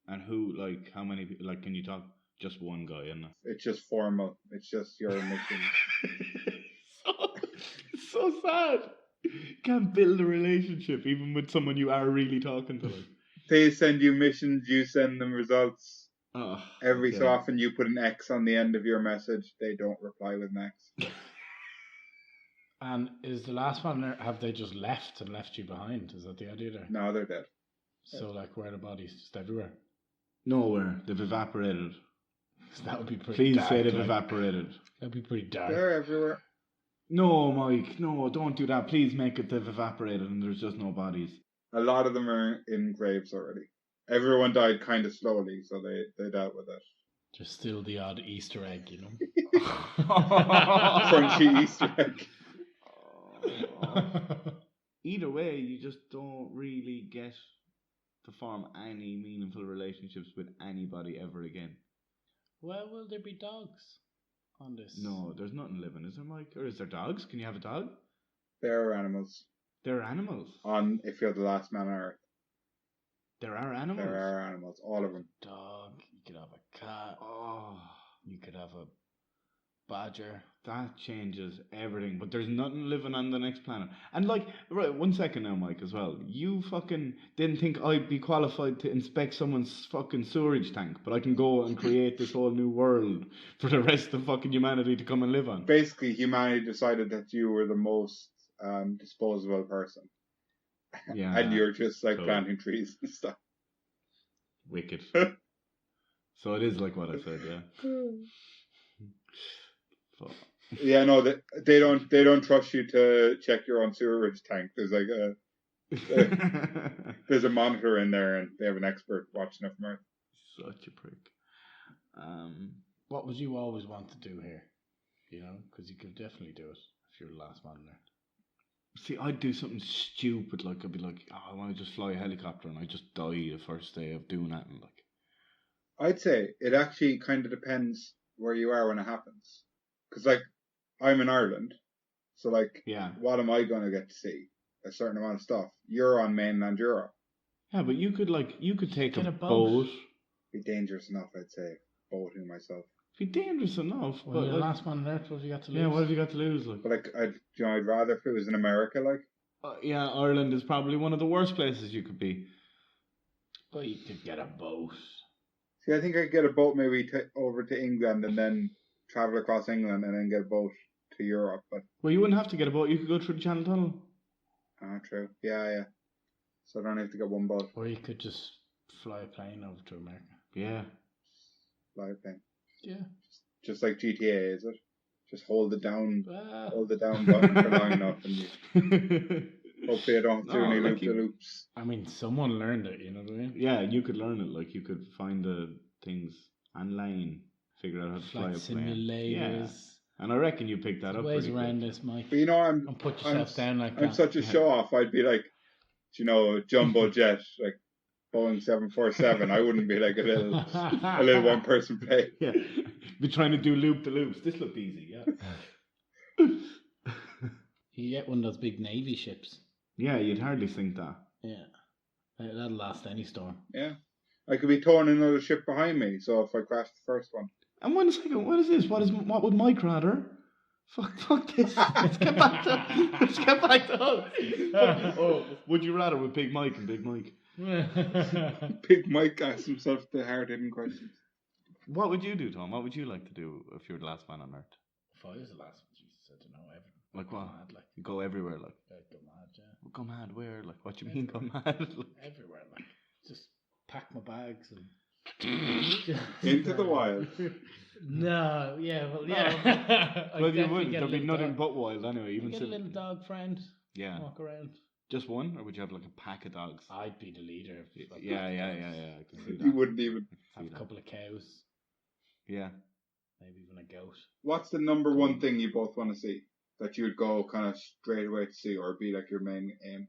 And who, like, how many people? Like, can you talk? Just one guy, isn't it? It's just formal. It's just your mission. so sad. You can't build a relationship even with someone you are really talking to. Like. They send you missions. You send them results. Oh, Every so often you put an X on the end of your message. They don't reply with an X. And is the last one there, have they just left and left you behind? Is that the idea there? No, they're dead. So like where are the bodies? Just everywhere? Nowhere. They've evaporated. So that would be pretty Please dark. say they've evaporated. That'd be pretty dark. They're everywhere. No, Mike. No, don't do that. Please make it they've evaporated and there's just no bodies. A lot of them are in graves already. Everyone died kind of slowly, so they dealt with it. Just still the odd Easter egg, you know? Crunchy Easter egg. Either way, you just don't really get to form any meaningful relationships with anybody ever again. Well, will there be dogs on this? No, there's nothing living, is there, Mike? Or is there dogs? Can you have a dog? There are animals. There are animals. If you're the last man on Earth. There are animals. There are animals, all of them. Dog. You could have a cat. Oh, You could have a badger. that changes everything. But there's nothing living on the next planet. And like, right, 1 second now, Mike, as well. You fucking didn't think I'd be qualified to inspect someone's fucking sewerage tank, but I can go and create this whole new world for the rest of fucking humanity to come and live on. Basically, humanity decided that you were the most disposable person. Yeah. And you're just like cool. planting trees and stuff. Wicked. So it is like what I said, yeah. Fuck. Yeah, no, they don't trust you to check your own sewerage tank. There's like there's a monitor in there, and they have an expert watching it from Earth. Such a prick. What would you always want to do here? You know, because you could definitely do it if you're the last man there. See, I'd do something stupid, like I'd be like, oh, I want to just fly a helicopter, and I just die the first day of doing that, and like. I'd say it actually kind of depends where you are when it happens. Because, like, I'm in Ireland, so, like, Yeah. what am I going to get to see? A certain amount of stuff. You're on mainland Europe. Yeah, but you could take Get a a boat. boat. Be dangerous enough, I'd say, boating myself. Be dangerous enough. Well, but you're the like, last man on earth, what have you got to lose? yeah, what have you got to lose? Like, But, like, I'd rather if it was in America, like. yeah, Ireland is probably one of the worst places you could be. But you could get a boat. See, I think I'd get a boat maybe over to England and then travel across England and then get a boat to Europe. But Well, you wouldn't have to get a boat. You could go through the Channel Tunnel. true. Yeah. So I don't have to get one boat. Or you could just fly a plane over to America. Yeah. Fly a plane. Yeah. Just like GTA, is it? Just hold it down Well, button for long enough, and you, hopefully I don't have to do No, any like loop-de-loops. I mean, someone learned it, you know what I mean? Yeah, you could learn it. Like, you could find the things online, figure out how to fly Flight a plane. simulators. Yeah. And I reckon you picked that There's up ways pretty around quick. this, Mike. But you know, And put yourself down like I'm that. such a Yeah. show-off. I'd be like, jumbo jet, like Boeing 747. I wouldn't be like a little one-person plane. Yeah. Be trying to do loop-de-loops. This looked easy, yeah. You get one of those big Navy ships. Yeah, you'd hardly think that. Yeah. That'll last any storm. Yeah. I could be towing another ship behind me, so if I crash the first one. And 1 second, what is this? What would Mike rather? Fuck this. Let's get back to us. Oh, would you rather with Big Mike and Big Mike? Big Mike asked himself the hard-hitting questions. What would you do, Tom? What would you like to do if you were the last man on Earth? If I was the last one, Jesus, I don't know. Like what? Mad, like, You go everywhere, like. I'd go mad, yeah. Go mad, where? Like, what do you mean go mad? Like, Everywhere, like. Just pack my bags and... Into the wild. No, yeah, well, yeah. well, you wouldn't. There'd be nothing but wild anyway, even Get a little dog friend. Yeah. Walk around. Just one, or would you have like a pack of dogs? I'd be the leader. Of Yeah. I can see that. You wouldn't even. Have a couple of cows, Yeah. maybe even a goat. What's the number one thing you both want to see that you would go kind of straight away to see, or be like your main aim?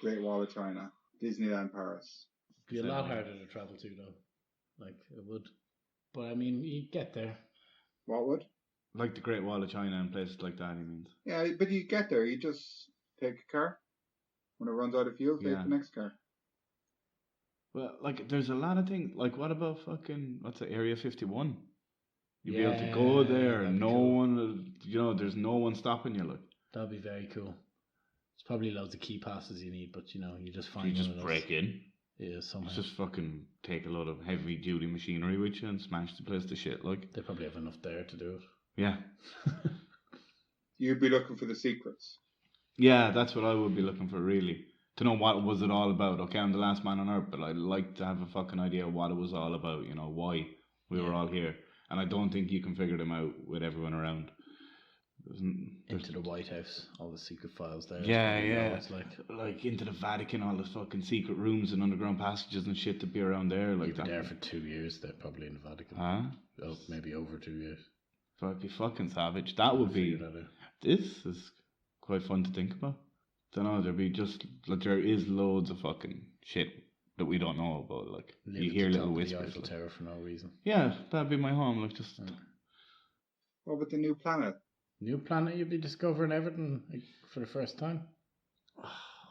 Great Wall of China, Disneyland Paris. It'd be a lot harder to travel to though. Like it would, but I mean, you get there. What would? Like the Great Wall of China and places like that, he means. Yeah, but you get there. You just take a car. When it runs out of fuel, take the next car. Well, like, there's a lot of things. Like, what about fucking, what's it, Area 51? You'll be able to go there and no one, there's no one stopping you, like. That'd be very cool. There's probably loads of key passes you need, but you just find You just break in. Yeah, somehow. Just fucking take a lot of heavy duty machinery with you and smash the place to shit, like. They probably have enough there to do it. Yeah. You'd be looking for the secrets. Yeah, that's what I would be looking for, really. To know what was it all about. Okay, I'm the last man on earth, but I'd like to have a fucking idea of what it was all about, why we were all here. And I don't think you can figure them out with everyone around. Into the White House, all the secret files there. Yeah. It's like into the Vatican, all the fucking secret rooms and underground passages and shit to be around there. Like that. There for 2 years, they're probably in the Vatican. Huh? Oh, maybe over 2 years. That'd be fucking savage. That would be. This is quite fun to think about. Don't know. There'd be just like there is loads of fucking shit that we don't know about. Like you hear little whispers. The Eiffel Tower for no reason. Yeah, that'd be my home. Like just. What about the new planet? New planet, you'd be discovering everything for the first time.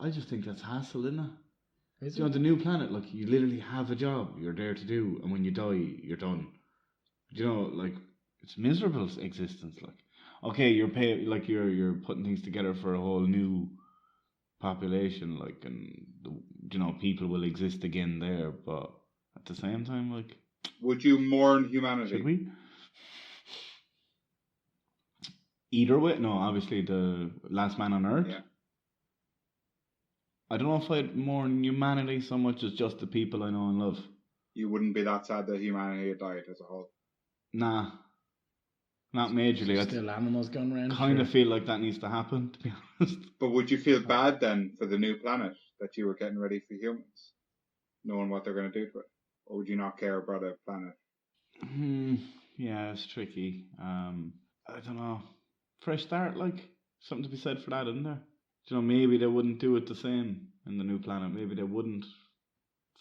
I just think that's hassle, isn't it? Is it? The new planet, like you literally have a job you're there to do, and when you die, you're done. Like it's miserable existence. Like, okay, you're putting things together for a whole new population, like, and people will exist again there, but at the same time, like, would you mourn humanity? Should we? Either way, no, obviously the last man on earth. Yeah. I don't know if I'd mourn humanity so much as just the people I know and love. You wouldn't be that sad that humanity had died as a whole? Nah. Not majorly. Still animals going around. Kind of feel like that needs to happen, to be honest. But would you feel bad then for the new planet that you were getting ready for humans, knowing what they're going to do to it? Or would you not care about a planet? Yeah, it's tricky. I don't know. Fresh start, like, something to be said for that, isn't there? Maybe they wouldn't do it the same in the new planet. Maybe they wouldn't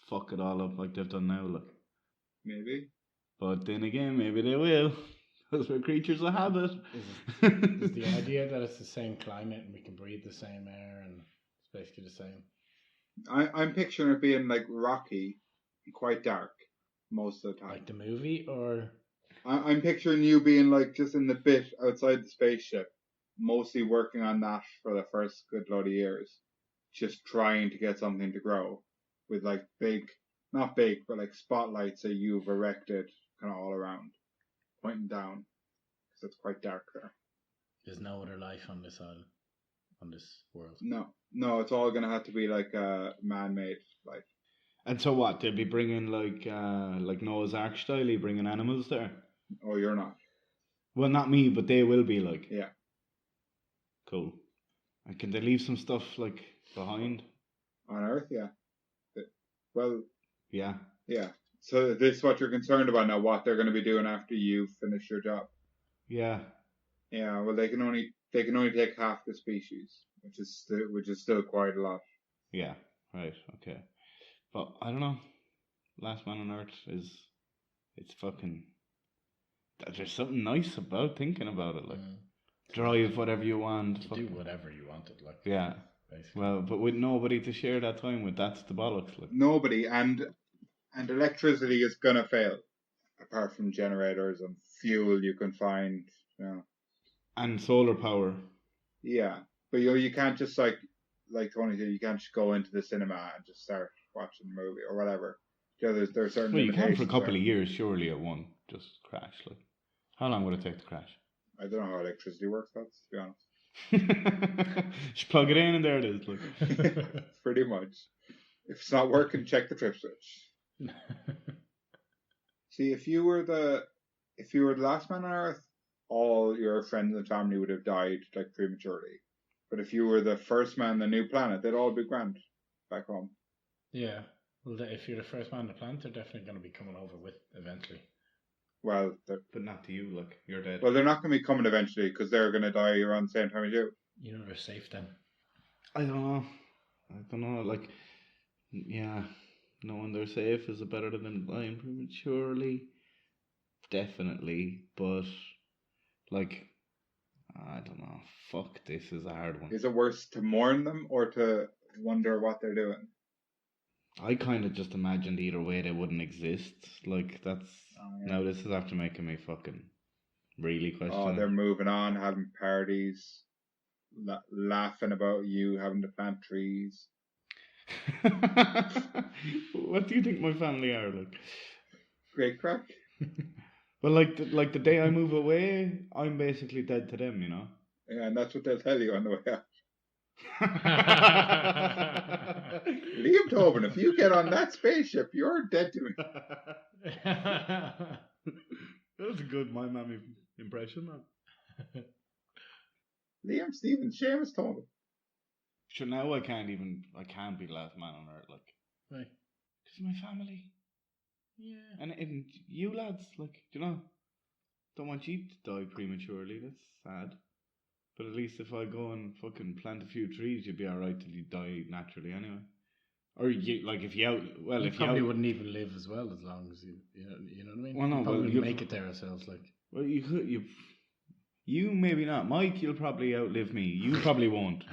fuck it all up like they've done now, like. Maybe. But then again, maybe they will. Because we're creatures of habit. Is the idea that it's the same climate and we can breathe the same air and it's basically the same? I'm picturing it being like rocky and quite dark most of the time. Like the movie, or? I'm picturing you being like just in the bit outside the spaceship, mostly working on that for the first good load of years, just trying to get something to grow with like not big, but like spotlights that you've erected kind of all around, pointing down, because it's quite dark there. There's no other life on this island, on this world. No, it's all gonna have to be like man-made life. And so what? They'll be bringing like Noah's Ark style, bringing animals there. Oh, you're not. Well, not me, but they will be like. Yeah. Cool. And can they leave some stuff like behind? On Earth, yeah. Well. Yeah. Yeah. So this is what you're concerned about now, what they're going to be doing after you finish your job. Yeah. Yeah. Well, they can only take half the species, which is still quite a lot. Yeah. Right. Okay. But I don't know. Last Man on Earth it's fucking. There's something nice about thinking about it, like drive whatever you want. Do whatever you wanted, like. Yeah. Basically. Well, but with nobody to share that time with, that's the bollocks. Like. Nobody, and electricity is gonna fail, apart from generators and fuel you can find, And solar power. Yeah, but you can't just like Tony said, you can't just go into the cinema and just start watching a movie or whatever. There's certain. Well, you can for a couple of years, surely at one just crash. Like, how long would it take to crash? I don't know how electricity works. To be honest. Just plug it in and there it is. Like. Pretty much. If it's not working, check the trip switch. See, if you were the last man on Earth, all your friends and family would have died like prematurely, But if you were the first man on the new planet, they'd all be grand back home. Yeah. Well, if you're the first man on the planet, they're definitely going to be coming over with eventually. Well, But not to you, look, you're dead. they're not going to be coming eventually because they're going to die around the same time as you. You know they're safe then. I don't know. Like, yeah, knowing they're safe is better than them dying prematurely. Definitely, but like, I don't know. Fuck, this is a hard one. Is it worse to mourn them or to wonder what they're doing? I kind of just imagined either way they wouldn't exist. Like, that's now this is after making me fucking really question. Oh, they're moving on, having parties, laughing about you having to plant trees. What do you think my family are like? Great crack. Well, like the day I move away, I'm basically dead to them, you know. Yeah, and that's what they'll tell you on the way out. Liam Tobin, if you get on that spaceship, you're dead to me. That was a good my mammy impression, man. Liam Stevens, Seamus Tobin. So now I can't be the last man on earth, like. Right. Because my family. Yeah. And you lads, like, you know, don't want you to die prematurely. That's sad. But at least if I go and fucking plant a few trees, you'd be alright till you die naturally anyway. Or you, like, if you out, well, you if probably you wouldn't even live as well as long as you know what I mean. Well, no, you probably well, wouldn't make it there ourselves, like. Well, you maybe not, Mike. You'll probably outlive me. You probably won't.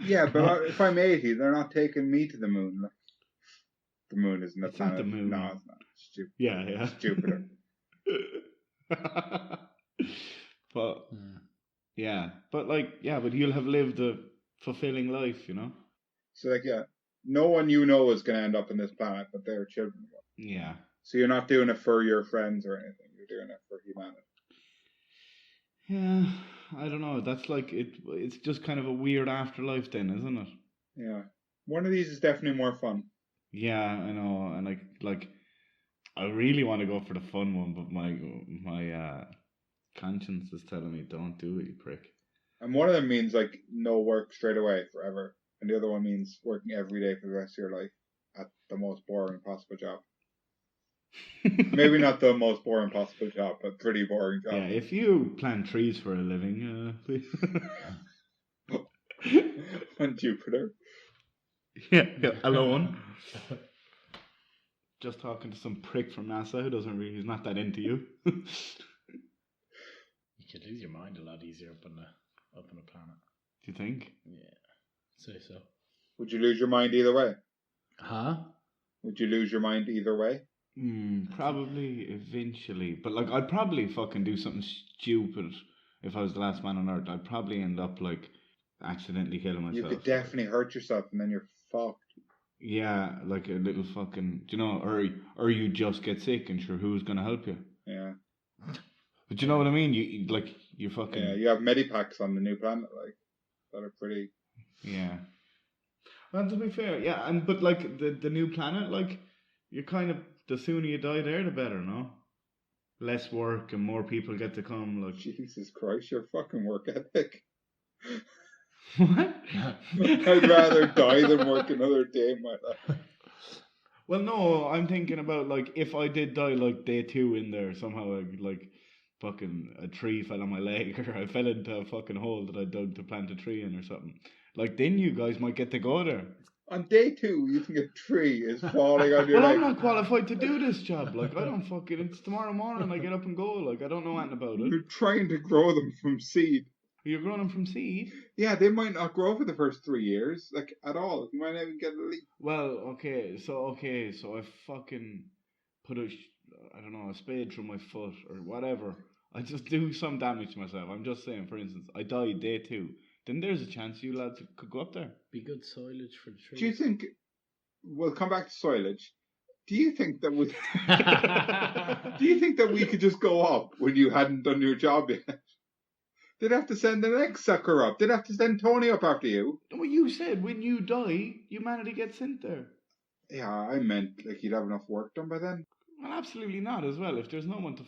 Yeah, but if I'm 80, they're not taking me to the moon. Like, the moon isn't a It's not planet. the moon. No, it's not. It's stupid. Yeah. It's Jupiter. But yeah, but you'll have lived a fulfilling life, you know. So like, yeah, no one you know is going to end up on this planet, but their children will. Yeah. So you're not doing it for your friends or anything. You're doing it for humanity. Yeah, I don't know. That's like it's just kind of a weird afterlife then, isn't it? Yeah. One of these is definitely more fun. Yeah, I know. And like I really want to go for the fun one, but my conscience is telling me don't do it, you prick. And one of them means like no work straight away forever. And the other one means working every day for the rest of your life at the most boring possible job. Maybe not the most boring possible job, but pretty boring job. Yeah, if you plant trees for a living, please. On Jupiter. Yeah, alone. Just talking to some prick from NASA who's not that into you. You could lose your mind a lot easier up on a planet. Do you think? Yeah, say so. Would you lose your mind either way? Huh? Would you lose your mind either way? Probably eventually, but like I'd probably fucking do something stupid if I was the last man on Earth. I'd probably end up like accidentally killing myself. You could definitely hurt yourself and then you're fucked. Yeah, like a little fucking, you know, or you just get sick and sure who's gonna help you? Yeah. But you know what I mean? You fucking. Yeah, you have medipacks on the new planet, like that are pretty. Yeah. Well, to be fair, yeah, but like the new planet, like you're kind of the sooner you die there, the better, no? Less work and more people get to come. Like Jesus Christ, your fucking work ethic. What? I'd rather die than work another day in my life. Well, no, I'm thinking about like if I did die like day 2 in there somehow, like fucking a tree fell on my leg or I fell into a fucking hole that I dug to plant a tree in or something. Like then you guys might get to go there. On day 2, you think a tree is falling on your Well, leg. I'm not qualified to do this job. Like I don't fucking. It's tomorrow morning. I get up and go. Like I don't know anything about it. You're trying to grow them from seed. You're growing them from seed. Yeah, they might not grow for the first 3 years, like at all. You might not even get a leaf. Well, so I fucking put a spade through my foot or whatever. I just do some damage to myself. I'm just saying, for instance, I died day 2. Then there's a chance you lads could go up there. Be good silage for the trees. Do you think, we'll come back to silage, do you think that we could just go up when you hadn't done your job yet? They'd have to send the next sucker up. They'd have to send Tony up after you. Well, you said when you die, humanity gets sent there. Yeah, I meant like you'd have enough work done by then. Well, absolutely not as well. If there's no one to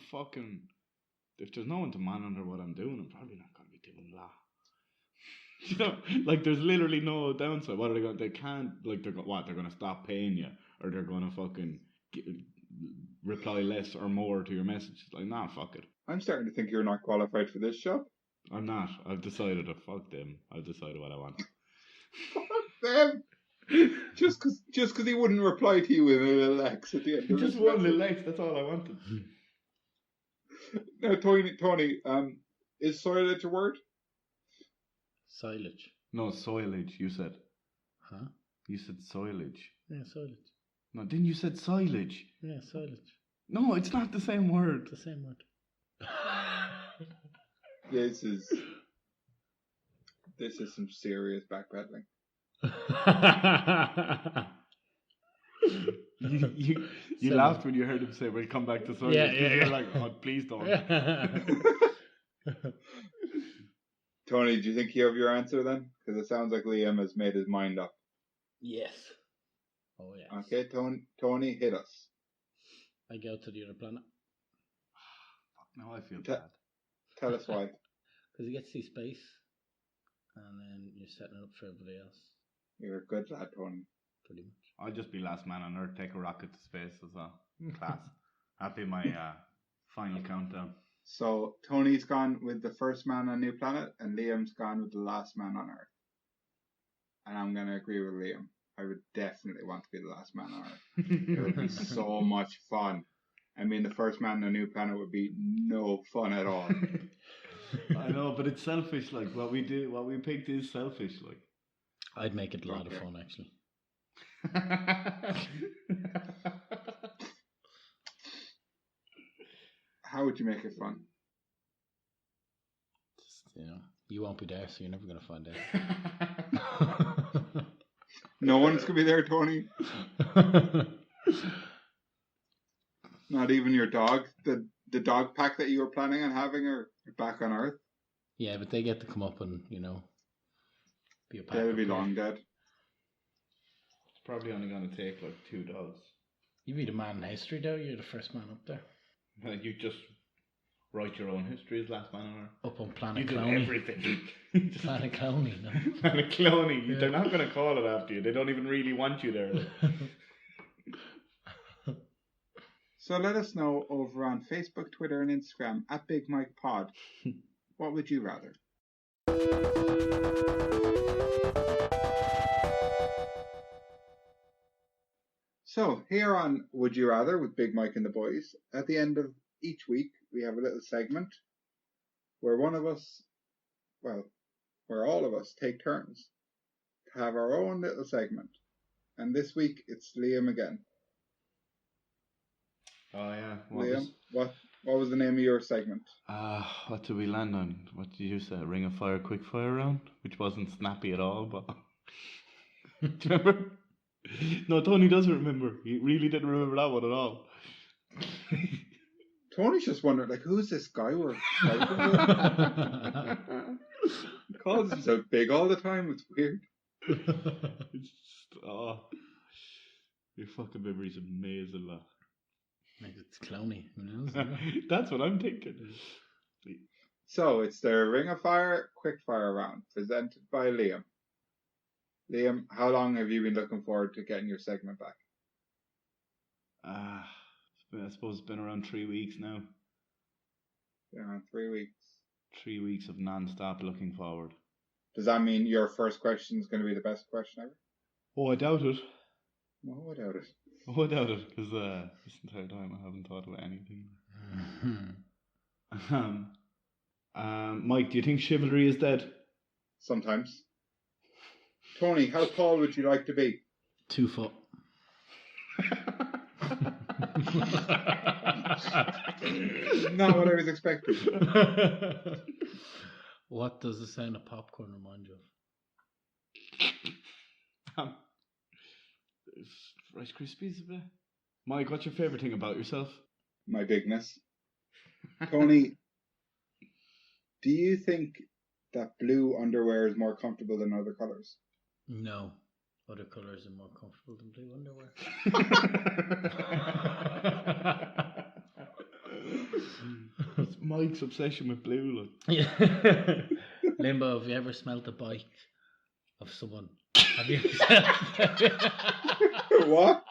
man under what I'm doing, I'm probably not going to be doing that. You know, like there's literally no downside. What are they going? They can't like they're what? They're going to stop paying you, or they're going to fucking reply less or more to your messages. Like, nah, fuck it. I'm starting to think you're not qualified for this job. I'm not. I've decided to fuck them. I've decided what I want. Fuck them. Just because he wouldn't reply to you with a little X at the end. Of Just his one message. little X. That's all I wanted. Now, Tony, is silage a word? Silage. No, soilage. You said. Huh? You said soilage. Yeah, silage. No, didn't you said silage? Yeah, silage. No, it's not the same word. It's the same word. This is some serious backpedaling. You laughed when you heard him say, "We'll come back to soilage." Yeah. You're like, "Oh, please don't." Tony, do you think you have your answer then? Because it sounds like Liam has made his mind up. Yes. Oh yeah. Okay, Tony, hit us. I go to the other planet Now I feel Te- bad. Tell us why. because you get to see space, and then you're setting it up for everybody else. You're a good lad, Tony. Pretty much. I'll just be last man on Earth, take a rocket to space as well. Class. That'll be my final countdown. So Tony's gone with the first man on New Planet, and Liam's gone with the last man on Earth. And I'm going to agree with Liam. I would definitely want to be the last man on Earth. It would be so much fun. I mean, the first man on a new planet would be no fun at all. I know, but it's selfish. Like what we picked is selfish. Like I'd make it a lot of fun, actually. How would you make it fun? Just, you won't be there, so you're never going to find out. No one's going to be there, Tony. Not even your dog. The dog pack that you were planning on having are back on Earth. Yeah, but they get to come up and, be a pack. They'll be up long there. dead. It's probably only going to take like 2 dogs. You'd be the man in history, though. You're the first man up there. You just write your own history as last man on Earth. Up on You Planet did Cloney. everything. Planet Cloney, no? Planet Cloney. Yeah. They're not going to call it after you. They don't even really want you there. So let us know over on Facebook, Twitter, and Instagram at Big Mike Pod. What would you rather? So here on Would You Rather with Big Mike and the boys, at the end of each week we have a little segment where one of us, well, where all of us take turns to have our own little segment. And this week it's Liam again. Oh yeah. Liam, what was the name of your segment? What did we land on? What did you say? Ring of Fire, Quick Fire round? Which wasn't snappy at all, but do you remember? No, Tony doesn't remember. He really didn't remember that one at all. Tony's just wondering, like, who's this guy we're talking about? He calls himself big all the time. It's weird. It's just, your fucking memory's amazing, lad. Maybe it's Cloney. Who knows? That's what I'm thinking. So it's the Ring of Fire Quick Fire round presented by Liam. Liam, how long have you been looking forward to getting your segment back? I suppose it's been around 3 weeks now. Yeah, 3 weeks. 3 weeks of non-stop looking forward. Does that mean your first question is going to be the best question ever? Oh, I doubt it. No, I doubt it. Oh, I doubt it, because this entire time I haven't thought about anything. Mike, do you think chivalry is dead? Sometimes. Tony, how tall would you like to be? 2 foot. Not what I was expecting. What does the sound of popcorn remind you of? Rice Krispies a bit. Mike, what's your favourite thing about yourself? My bigness. Tony, do you think that blue underwear is more comfortable than other colours? No. Other colours are more comfortable than blue underwear. It's Mike's obsession with blue, like. Yeah. Limbo, have you ever smelt the bike of someone? Have you? What?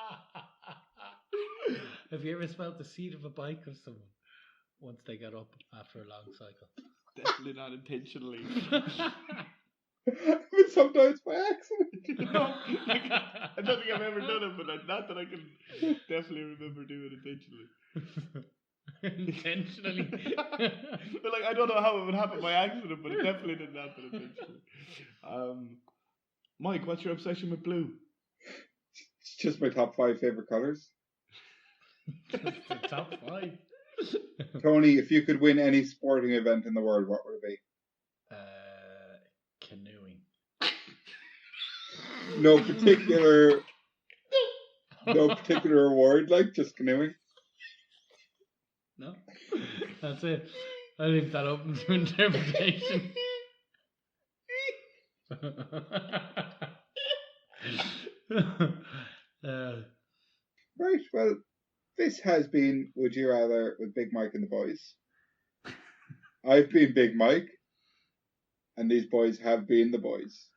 Have you ever smelt the seat of a bike of someone once they got up after a long cycle? Definitely not intentionally. But sometimes by accident. No, like, I don't think I've ever done it, but not that I can definitely remember doing it intentionally. Intentionally. But like, I don't know how it would happen by accident, but it definitely didn't happen intentionally. Mike, what's your obsession with blue? It's just my top 5 favorite colors. Just the top 5. Tony, if you could win any sporting event in the world, what would it be? Canoeing. No particular award, like just canoeing. No, that's it. I leave that open to interpretation. Right, well, this has been Would You Rather with Big Mike and the boys. I've been Big Mike, and these boys have been the boys.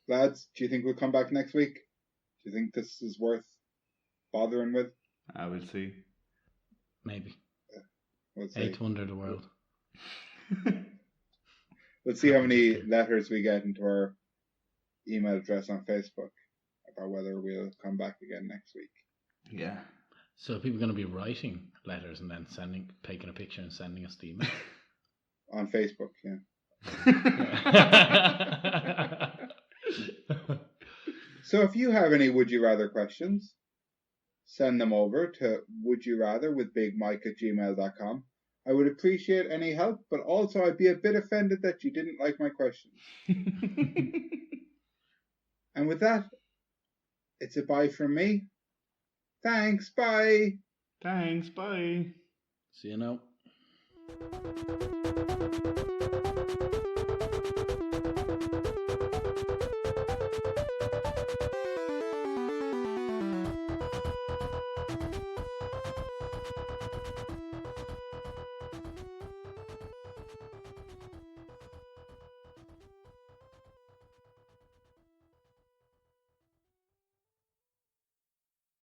Lads, do you think we'll come back next week? Do you think this is worth bothering with? I will see. Maybe. We'll see. Eighth wonder of the world. We'll see how many letters we get into our email address on Facebook about whether we'll come back again next week. Yeah. So people are going to be writing letters and then taking a picture and sending us the email? On Facebook, yeah. So if you have any Would You Rather questions, send them over to wouldyourratherwithbigmike@gmail.com. I would appreciate any help, but also I'd be a bit offended that you didn't like my questions. And with that, it's a bye from me. Thanks, bye. Thanks, bye. See you now.